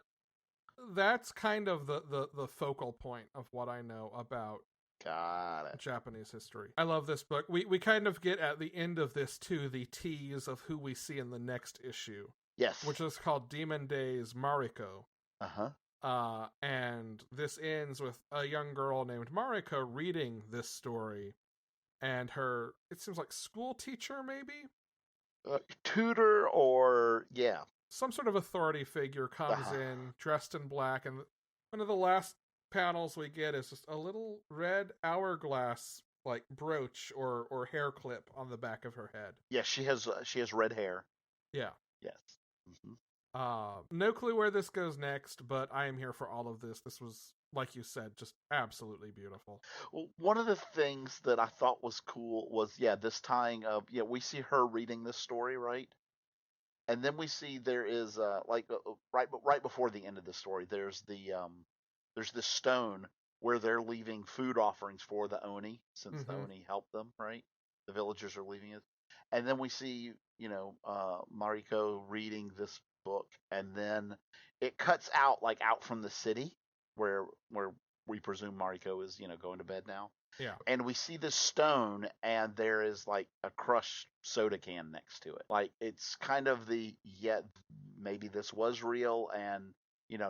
that's kind of the focal point of what I know about Japanese history. I love this book. We kind of get at the end of this too the tease of who we see in the next issue. Yes. Which is called Demon Days Mariko. Uh-huh. And this ends with a young girl named Mariko reading this story, and her, it seems like school teacher, maybe? Tutor or, yeah. Some sort of authority figure comes in, dressed in black, and one of the last panels we get is just a little red hourglass, like, brooch or hair clip on the back of her head. Yeah, she has red hair. Yeah. Yes. Mm-hmm. No clue where this goes next, but I am here for all of this. This was, like you said, just absolutely beautiful. Well, one of the things that I thought was cool was, this tying of, we see her reading this story, right? And then we see there is, right before the end of the story, there's this stone where they're leaving food offerings for the Oni, since the Oni helped them, right? The villagers are leaving it. And then we see, Mariko reading this book, and then it cuts out from the city where we presume Mariko is going to bed now. Yeah. And we see this stone, and there is like a crushed soda can next to it. Like it's kind of maybe this was real, and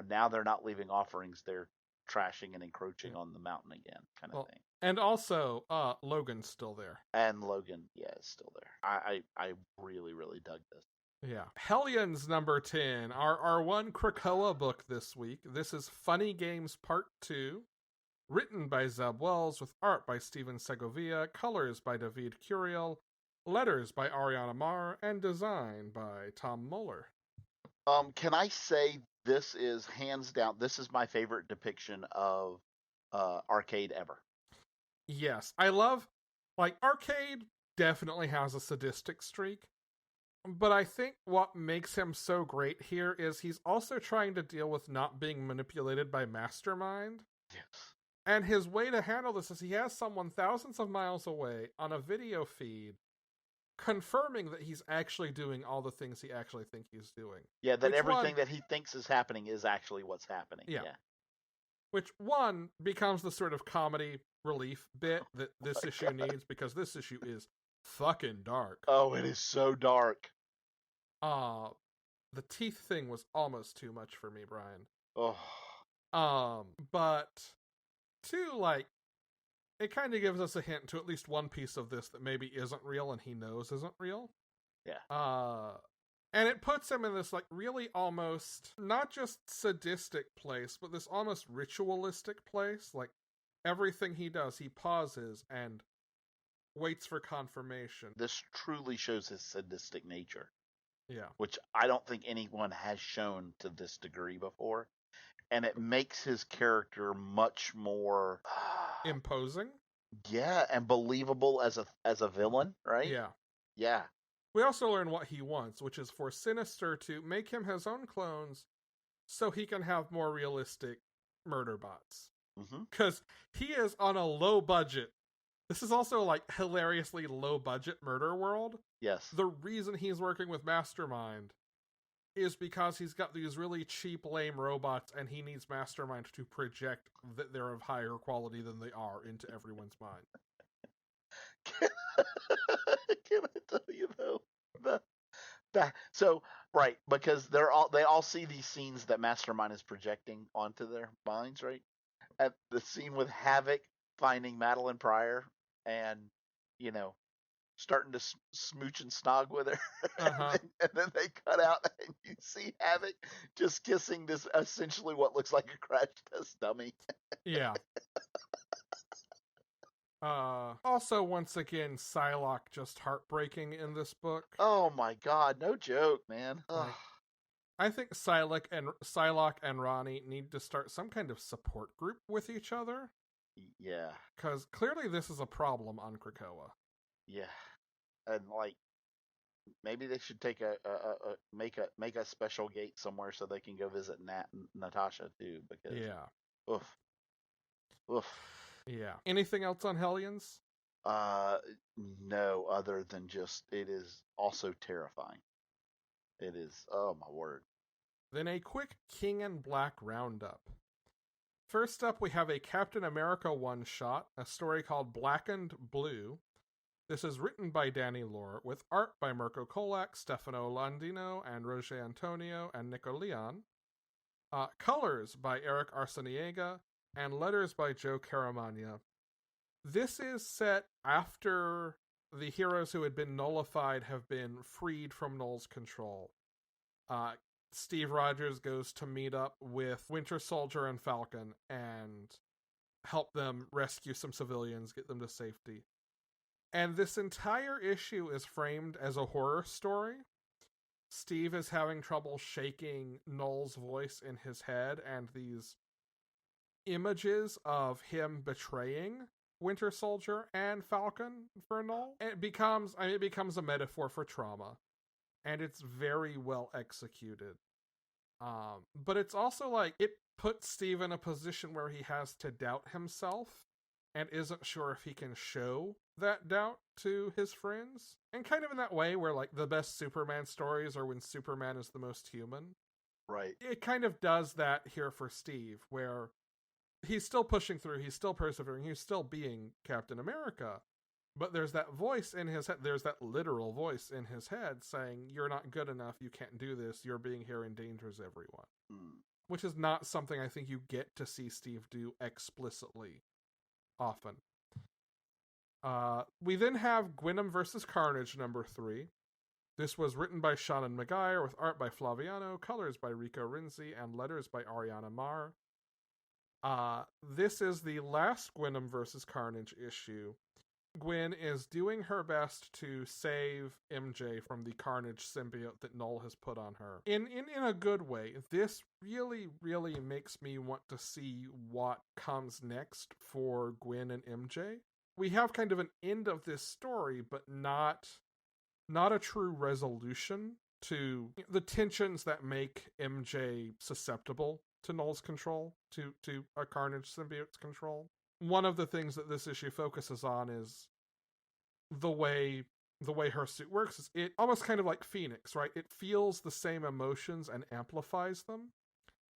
now they're not leaving offerings, they're trashing and encroaching on the mountain again, kind of thing. And also, Logan's still there. And Logan, is still there. I really, really dug this. Yeah. Hellions number 10, our one Krakoa book this week. This is Funny Games Part 2, written by Zeb Wells, with art by Steven Segovia, colors by David Curiel, letters by Ariana Marr, and design by Tom Muller. Can I say this is hands down, this is my favorite depiction of Arcade ever. Yes. I love, Arcade definitely has a sadistic streak. But I think what makes him so great here is he's also trying to deal with not being manipulated by Mastermind. Yes. And his way to handle this is he has someone thousands of miles away on a video feed confirming that he's actually doing all the things he actually thinks he's doing. Yeah, that everything that he thinks is happening is actually what's happening. Yeah. Which, one, becomes the sort of comedy relief bit that this issue needs, because this issue is fucking dark. Oh, it is so dark. The teeth thing was almost too much for me, Brian. Oh. But two, it kind of gives us a hint to at least one piece of this that maybe isn't real and he knows isn't real. Yeah. And it puts him in this really almost not just sadistic place, but this almost ritualistic place. Like everything he does, he pauses and waits for confirmation. This truly shows his sadistic nature. Yeah. Which I don't think anyone has shown to this degree before. And it makes his character much more imposing. Yeah, and believable as a villain, right? Yeah. Yeah. We also learn what he wants, which is for Sinister to make him his own clones so he can have more realistic murder bots. Because he is on a low budget. This is also hilariously low budget murder world. Yes. The reason he's working with Mastermind is because he's got these really cheap, lame robots, and he needs Mastermind to project that they're of higher quality than they are into everyone's mind. Can I tell you though? Right, because they all see these scenes that Mastermind is projecting onto their minds, right? At the scene with Havoc, finding Madeline Pryor and, you know, starting to smooch and snog with her. And then they cut out and you see Havoc just kissing this essentially what looks like a crash test dummy. Yeah. Also, once again, Psylocke just heartbreaking in this book. Oh my god, no joke, man. Like, I think Psylocke and Ronnie need to start some kind of support group with each other. Yeah. Because clearly this is a problem on Krakoa. Yeah. And like, maybe they should take make a special gate somewhere so they can go visit Nat and Natasha too. Because oof. Yeah. Anything else on Hellions? No, other than just it is also terrifying. It is. Oh my word. Then a quick King in Black roundup. First up, we have a Captain America one-shot, a story called Blackened Blue. This is written by Danny Lore, with art by Mirko Kolak, Stefano Landino, and Roger Antonio, and Nico Leon. Colors by Eric Arciniega, and letters by Joe Caramagna. This is set after the heroes who had been nullified have been freed from Null's control. Steve Rogers goes to meet up with Winter Soldier and Falcon and help them rescue some civilians, get them to safety. And this entire issue is framed as a horror story. Steve is having trouble shaking Null's voice in his head, and these images of him betraying Winter Soldier and Falcon for Null. It becomes a metaphor for trauma, and it's very well executed. But it's also like, it puts Steve in a position where he has to doubt himself and isn't sure if he can show that doubt to his friends. And kind of in that way where, like, the best Superman stories are when Superman is the most human. Right. It kind of does that here for Steve, where he's still pushing through, he's still persevering, he's still being Captain America. But there's that voice in his head, there's that literal voice in his head saying, you're not good enough, you can't do this, your being here endangers everyone. Which is not something I think you get to see Steve do explicitly often. We then have Gwynnum vs. Carnage #3. This was written by Shannon Maguire, with art by Flaviano, colors by Rico Rinzi, and letters by Ariana Marr. This is the last Gwynnum vs. Carnage issue. Gwen is doing her best to save MJ from the Carnage symbiote that Null has put on her. In a good way. This really, really makes me want to see what comes next for Gwen and MJ. We have kind of an end of this story, but not a true resolution to the tensions that make MJ susceptible to Null's control, to a Carnage symbiote's control. One of the things that this issue focuses on is the way her suit works. Is it almost kind of like Phoenix, right? It feels the same emotions and amplifies them.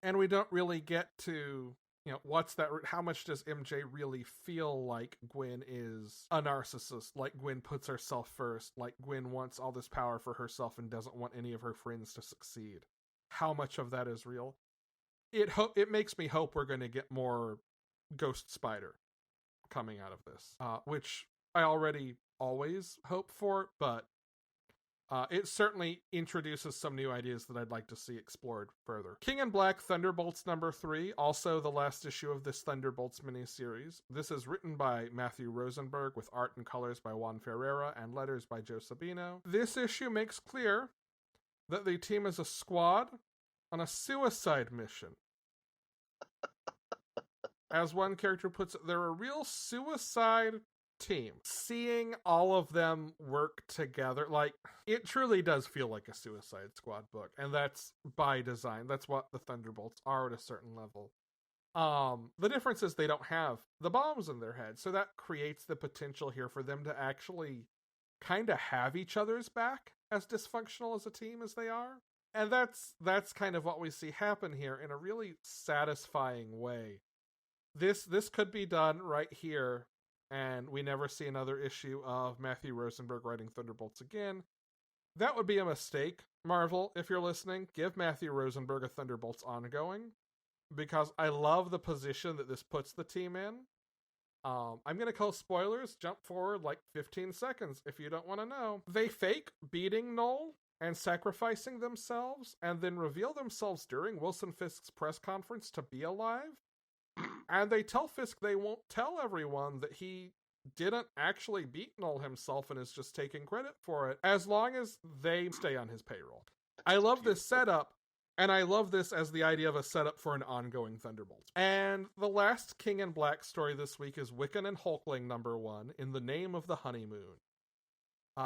And we don't really get to, what's that? How much does MJ really feel like Gwen is a narcissist? Like Gwen puts herself first? Like Gwen wants all this power for herself and doesn't want any of her friends to succeed? How much of that is real? It makes me hope we're going to get more Ghost Spider coming out of this, which I always hope for, but it certainly introduces some new ideas that I'd like to see explored further. King in Black Thunderbolts #3, also the last issue of this Thunderbolts miniseries. This is written by Matthew Rosenberg, with art and colors by Juan Ferreira, and letters by Joe Sabino. This issue makes clear that the team is a squad on a suicide mission. As one character puts it, they're a real suicide team. Seeing all of them work together, like, it truly does feel like a Suicide Squad book, and that's by design. That's what the Thunderbolts are at a certain level. The difference is they don't have the bombs in their head, so that creates the potential here for them to actually kind of have each other's back, as dysfunctional as a team as they are. And that's kind of what we see happen here in a really satisfying way. This could be done right here, and we never see another issue of Matthew Rosenberg writing Thunderbolts again. That would be a mistake. Marvel, if you're listening, give Matthew Rosenberg a Thunderbolts ongoing, because I love the position that this puts the team in. I'm going to call spoilers, jump forward like 15 seconds if you don't want to know. They fake beating Noel and sacrificing themselves and then reveal themselves during Wilson Fisk's press conference to be alive. And they tell Fisk they won't tell everyone that he didn't actually beat Noel himself and is just taking credit for it, as long as they stay on his payroll. I love this setup, and I love this as the idea of a setup for an ongoing Thunderbolt. And the last King in Black story this week is Wiccan and Hulkling #1, In the Name of the Honeymoon.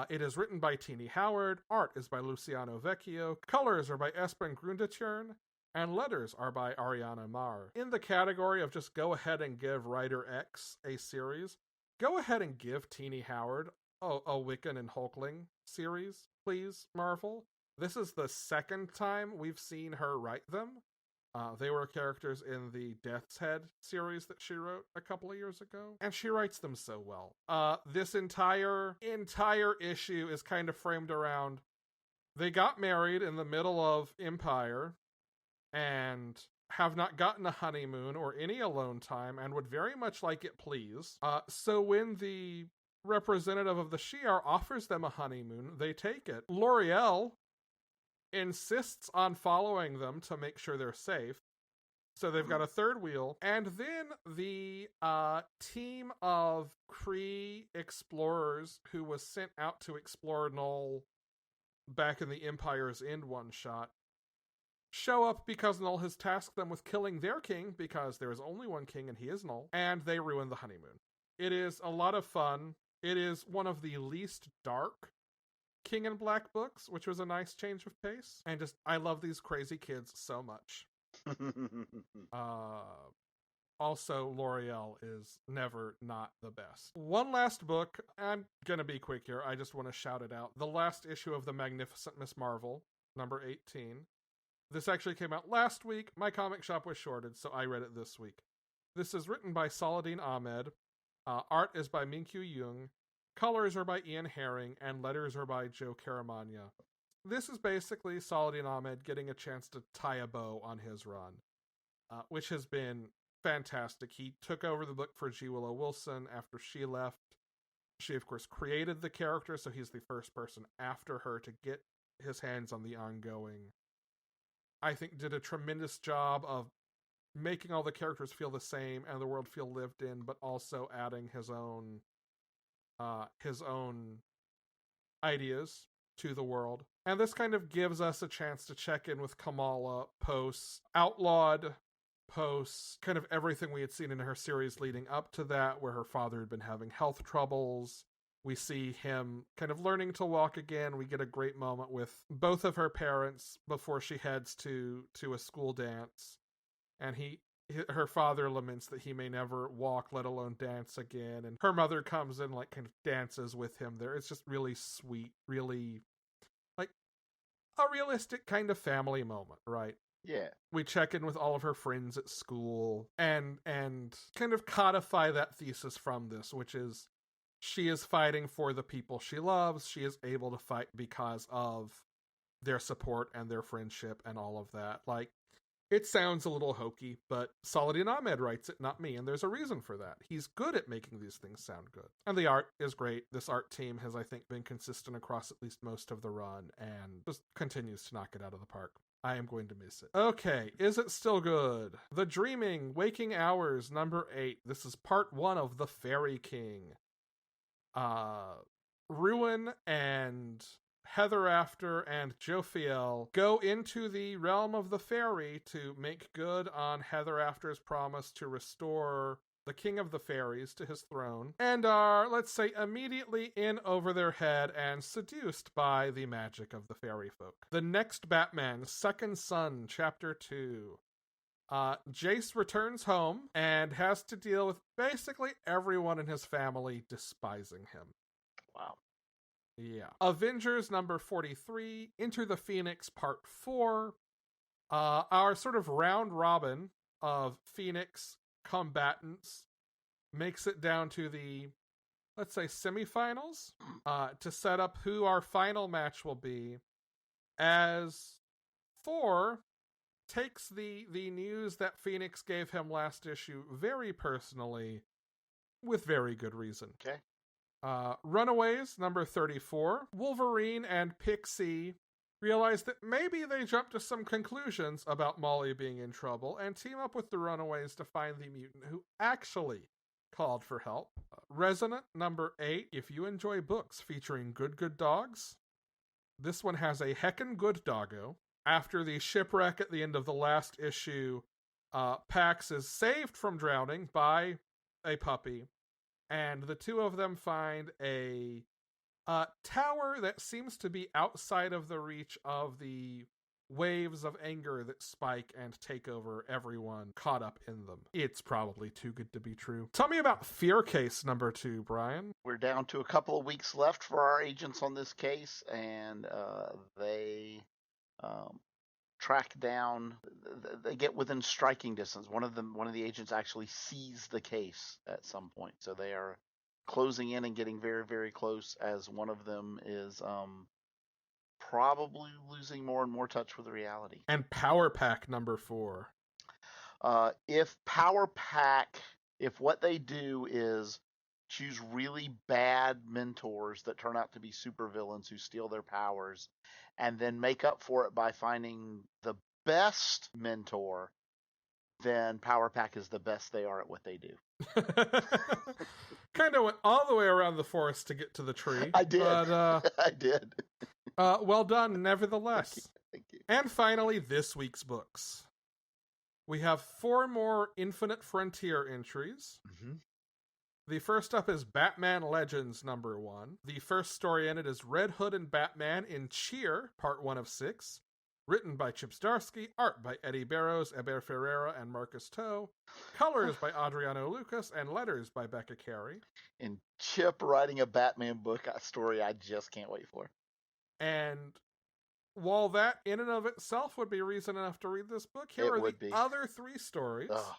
It is written by Teenie Howard, art is by Luciano Vecchio, colors are by Espen Grundetjern, and letters are by Ariana Marr. In the category of just go ahead and give Writer X a series, go ahead and give Teenie Howard a Wiccan and Hulkling series, please, Marvel. This is the second time we've seen her write them. They were characters in the Death's Head series that she wrote a couple of years ago, and she writes them so well. This entire issue is kind of framed around they got married in the middle of Empire and have not gotten a honeymoon or any alone time and would very much like it, please. So when the representative of the Shi'ar offers them a honeymoon, they take it. L'Oreal insists on following them to make sure they're safe. So they've got a third wheel. And then the team of Kree explorers who was sent out to explore Null back in the Empire's End one-shot show up because Null has tasked them with killing their king, because there is only one king and he is Null, and they ruin the honeymoon. It is a lot of fun. It is one of the least dark King in Black books, which was a nice change of pace. And just, I love these crazy kids so much. Also, L'Oreal is never not the best. One last book. I'm gonna be quick here. I just want to shout it out. The last issue of The Magnificent Miss Marvel, number 18. This actually came out last week. My comic shop was shorted, so I read it this week. This is written by Saladin Ahmed. Art is by Minkyu Jung. Colors are by Ian Herring, and letters are by Joe Caramagna. This is basically Saladin Ahmed getting a chance to tie a bow on his run, which has been fantastic. He took over the book for G. Willow Wilson after she left. She, of course, created the character, so he's the first person after her to get his hands on the ongoing. I think did a tremendous job of making all the characters feel the same and the world feel lived in, but also adding his own ideas to the world. And this kind of gives us a chance to check in with Kamala post Outlawed, post kind of everything we had seen in her series leading up to that, where her father had been having health troubles. We see him kind of learning to walk again. We get a great moment with both of her parents before she heads to a school dance. And her father laments that he may never walk, let alone dance again. And her mother comes in, like, kind of dances with him there. It's just really sweet, really, like, a realistic kind of family moment, right? Yeah. We check in with all of her friends at school and kind of codify that thesis from this, which is she is fighting for the people she loves. She is able to fight because of their support and their friendship and all of that. Like, it sounds a little hokey, but Saladin Ahmed writes it, not me, and there's a reason for that. He's good at making these things sound good. And the art is great. This art team has, I think, been consistent across at least most of the run, and just continues to knock it out of the park. I am going to miss it. Okay, is it still good? The Dreaming, Waking Hours, number 8. This is part 1 of The Fairy King. Ruin and Heather After and Jophiel go into the realm of the fairy to make good on Heather After's promise to restore the king of the fairies to his throne, and are, let's say, immediately in over their head and seduced by the magic of the fairy folk. The Next Batman, Second Son, Chapter 2. Jace returns home and has to deal with basically everyone in his family despising him. Wow. Yeah. Avengers number 43, Enter the Phoenix part 4. Our sort of round robin of Phoenix combatants makes it down to the, let's say, semifinals, to set up who our final match will be, as Thor takes the news that Phoenix gave him last issue very personally with very good reason. Okay. Runaways, number 34. Wolverine and Pixie realize that maybe they jumped to some conclusions about Molly being in trouble and team up with the Runaways to find the mutant who actually called for help. Resonant, number 8. If you enjoy books featuring good dogs, this one has a heckin' good doggo. After the shipwreck at the end of the last issue, Pax is saved from drowning by a puppy, and the two of them find a tower that seems to be outside of the reach of the waves of anger that spike and take over everyone caught up in them. It's probably too good to be true. Tell me about Fear Case number 2, Brian. We're down to a couple of weeks left for our agents on this case, and they track down. They get within striking distance. One of the agents actually sees the case at some point, so they are closing in and getting very, very close, as one of them is probably losing more and more touch with reality. And Power Pack number 4. If what they do is choose really bad mentors that turn out to be supervillains who steal their powers, and then make up for it by finding the best mentor, then Power Pack is the best they are at what they do. Kind of went all the way around the forest to get to the tree. I did. But, I did. Well done, nevertheless. Thank you. And finally, this week's books. We have 4 more Infinite Frontier entries. Mm-hmm. The first up is Batman Legends number 1. The first story in it is Red Hood and Batman in Cheer, part 1 of 6. Written by Chip Zdarsky, art by Eddie Barrows, Eber Ferreira, and Marcus Toe. Colors by Adriano Lucas, and letters by Becca Carey. And Chip writing a Batman book, a story I just can't wait for. And while that in and of itself would be reason enough to read this book, here are the other 3 stories. Ugh.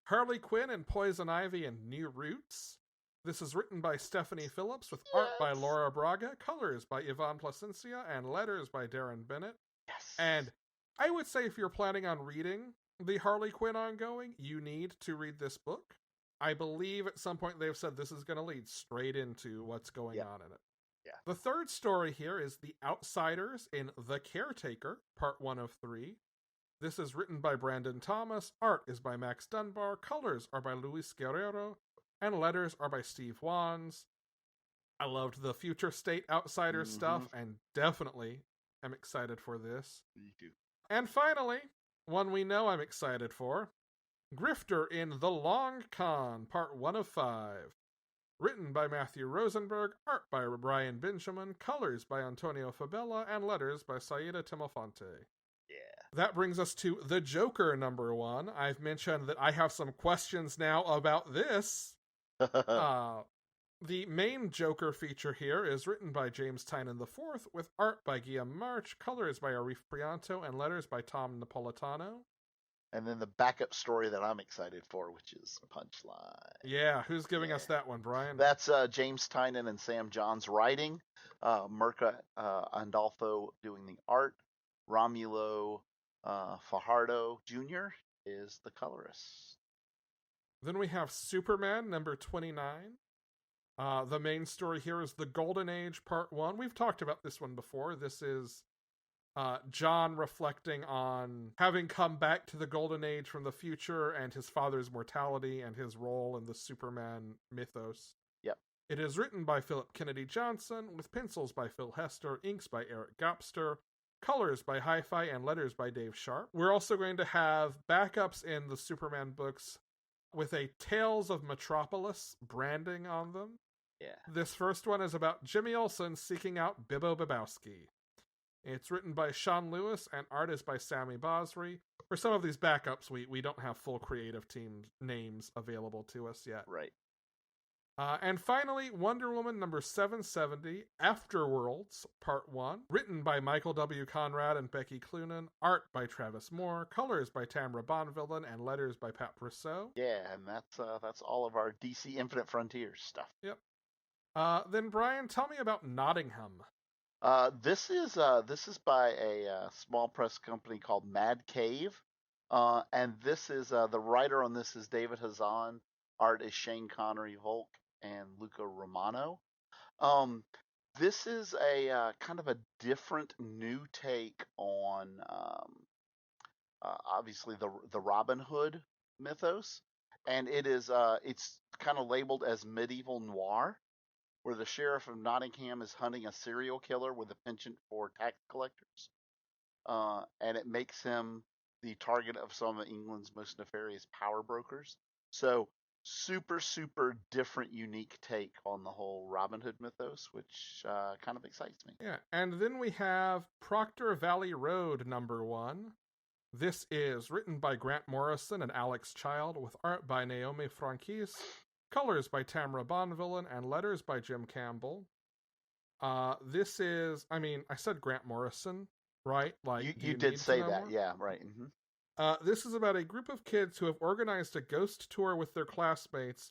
Harley Quinn and Poison Ivy and New Roots. This is written by Stephanie Phillips with art by Laura Braga, colors by Yvonne Placencia, and letters by Darren Bennett. Yes. And I would say if you're planning on reading the Harley Quinn ongoing, you need to read this book. I believe at some point they've said this is going to lead straight into what's going on in it. Yeah. The third story here is The Outsiders in The Caretaker, part 1 of 3. This is written by Brandon Thomas, art is by Max Dunbar, colors are by Luis Guerrero, and letters are by Steve Wands. I loved the Future State Outsiders stuff, and definitely am excited for this. Me too. And finally, one we know I'm excited for, Grifter in The Long Con, part 1 of 5. Written by Matthew Rosenberg, art by Brian Benjamin, colors by Antonio Fabella, and letters by Saida Timofonte. Yeah. That brings us to The Joker number 1. I've mentioned that I have some questions now about this. The main Joker feature here is written by James Tynan IV, with art by Guillaume March, colors by Arif Prianto, and letters by Tom Napolitano. And then the backup story that I'm excited for, which is Punchline. Yeah, who's giving us that one, Brian? That's James Tynan and Sam Johns writing. Mirka Andolfo doing the art. Romulo Fajardo Jr. is the colorist. Then we have Superman number 29. The main story here is The Golden Age part 1. We've talked about this one before. This is John reflecting on having come back to the Golden Age from the future and his father's mortality and his role in the Superman mythos. Yep. It is written by Philip Kennedy Johnson, with pencils by Phil Hester, inks by Eric Gopster, colors by Hi-Fi, and letters by Dave Sharp. We're also going to have backups in the Superman books with a Tales of Metropolis branding on them. Yeah. This first one is about Jimmy Olsen seeking out Bibbo Babowski. It's written by Sean Lewis, and art is by Sami Basri. For some of these backups, we don't have full creative team names available to us yet. Right. And finally, Wonder Woman number 770, Afterworlds, Part 1. Written by Michael W. Conrad and Becky Cloonan. Art by Travis Moore. Colors by Tamra Bonvillain. And letters by Pat Brousseau. Yeah, and that's all of our DC Infinite Frontiers stuff. Yep. Then, Brian, tell me about Nottingham. This is by a small press company called Mad Cave. And this is the writer on this is David Hazan. Art is Shane Connery-Volk and Luca Romano. This is a kind of a different new take on obviously the Robin Hood mythos, and it's kind of labeled as medieval noir, where the sheriff of Nottingham is hunting a serial killer with a penchant for tax collectors, and it makes him the target of some of England's most nefarious power brokers. So super, super different, unique take on the whole Robin Hood mythos, which kind of excites me. Yeah, and then we have Proctor Valley Road #1. This is written by Grant Morrison and Alex Child, with art by Naomi Franquise, colors by Tamara Bonvillain, and letters by Jim Campbell. This is, I said Grant Morrison, right? Like you did say that, more? Yeah, right. Mm-hmm. This is about a group of kids who have organized a ghost tour with their classmates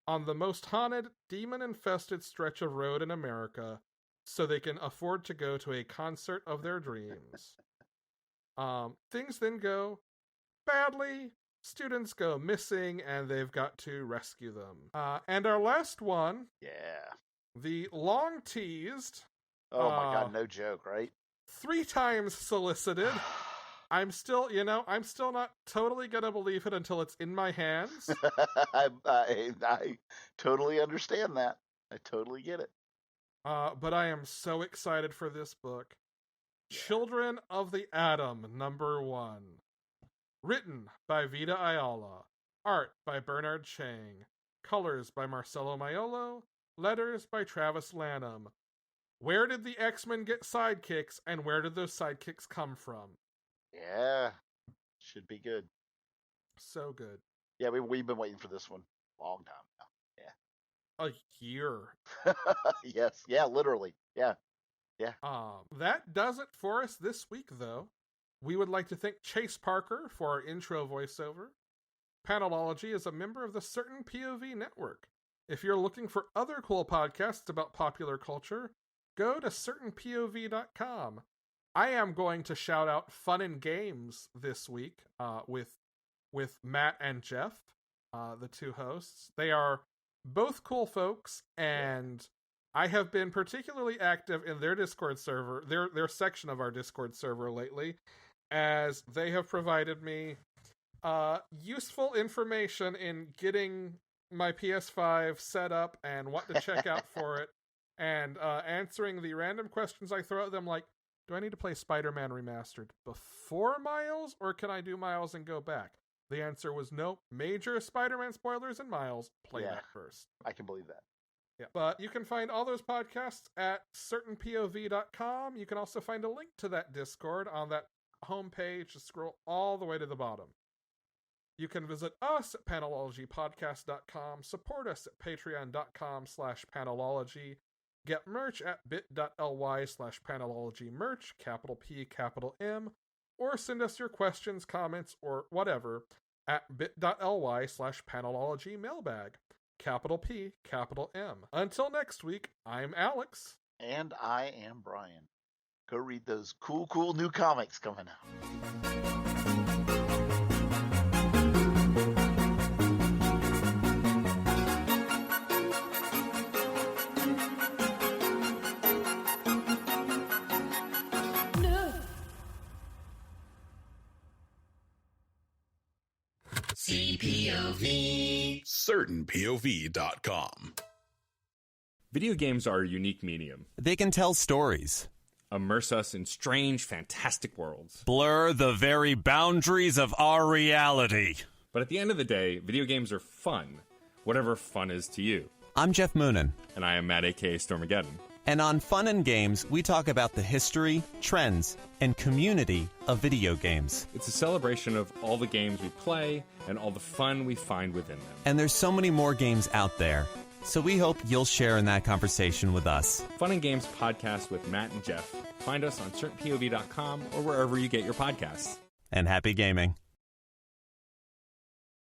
on the most haunted, demon-infested stretch of road in America, so they can afford to go to a concert of their dreams. Things then go badly, students go missing, and they've got to rescue them. And our last one, the long-teased... Oh my god, no joke, right? 3 times solicited... I'm still not totally gonna believe it until it's in my hands. I totally understand that. I totally get it. But I am so excited for this book. Children of the Atom #1. Written by Vida Ayala. Art by Bernard Chang. Colors by Marcelo Maiolo. Letters by Travis Lanham. Where did the X-Men get sidekicks, and where did those sidekicks come from? Yeah, should be good. So good. Yeah, we've been waiting for this one a long time now. Yeah. A year. Yes. Yeah, literally. Yeah. Yeah. That does it for us this week, though. We would like to thank Chase Parker for our intro voiceover. Panelology is a member of the Certain POV network. If you're looking for other cool podcasts about popular culture, go to certainpov.com. I am going to shout out Fun and Games this week with Matt and Jeff, the 2 hosts. They are both cool folks, and I have been particularly active in their Discord server, their section of our Discord server lately, as they have provided me useful information in getting my PS5 set up and what to check out for it, and answering the random questions I throw at them, like, do I need to play Spider-Man Remastered before Miles, or can I do Miles and go back? The answer was no. Major Spider-Man spoilers in Miles. Play that first. I can believe that. Yeah, but you can find all those podcasts at certainpov.com. You can also find a link to that Discord on that homepage. Just scroll all the way to the bottom. You can visit us at panelologypodcast.com. Support us at patreon.com/panelology. Get merch at bit.ly/panelologymerch, capital P, capital M, or send us your questions, comments, or whatever at bit.ly/panelologymailbag, capital P, capital M. Until next week, I'm Alex. And I am Brian. Go read those cool new comics coming out. CPOV. CertainPOV.com. Video games are a unique medium. They can tell stories, immerse us in strange, fantastic worlds, blur the very boundaries of our reality. But at the end of the day, video games are fun, whatever fun is to you. I'm Jeff Moonen. And I am Matt, a.k.a. Stormageddon. And on Fun and Games, we talk about the history, trends, and community of video games. It's a celebration of all the games we play and all the fun we find within them. And there's so many more games out there, so we hope you'll share in that conversation with us. Fun and Games podcast with Matt and Jeff. Find us on certainpov.com or wherever you get your podcasts. And happy gaming.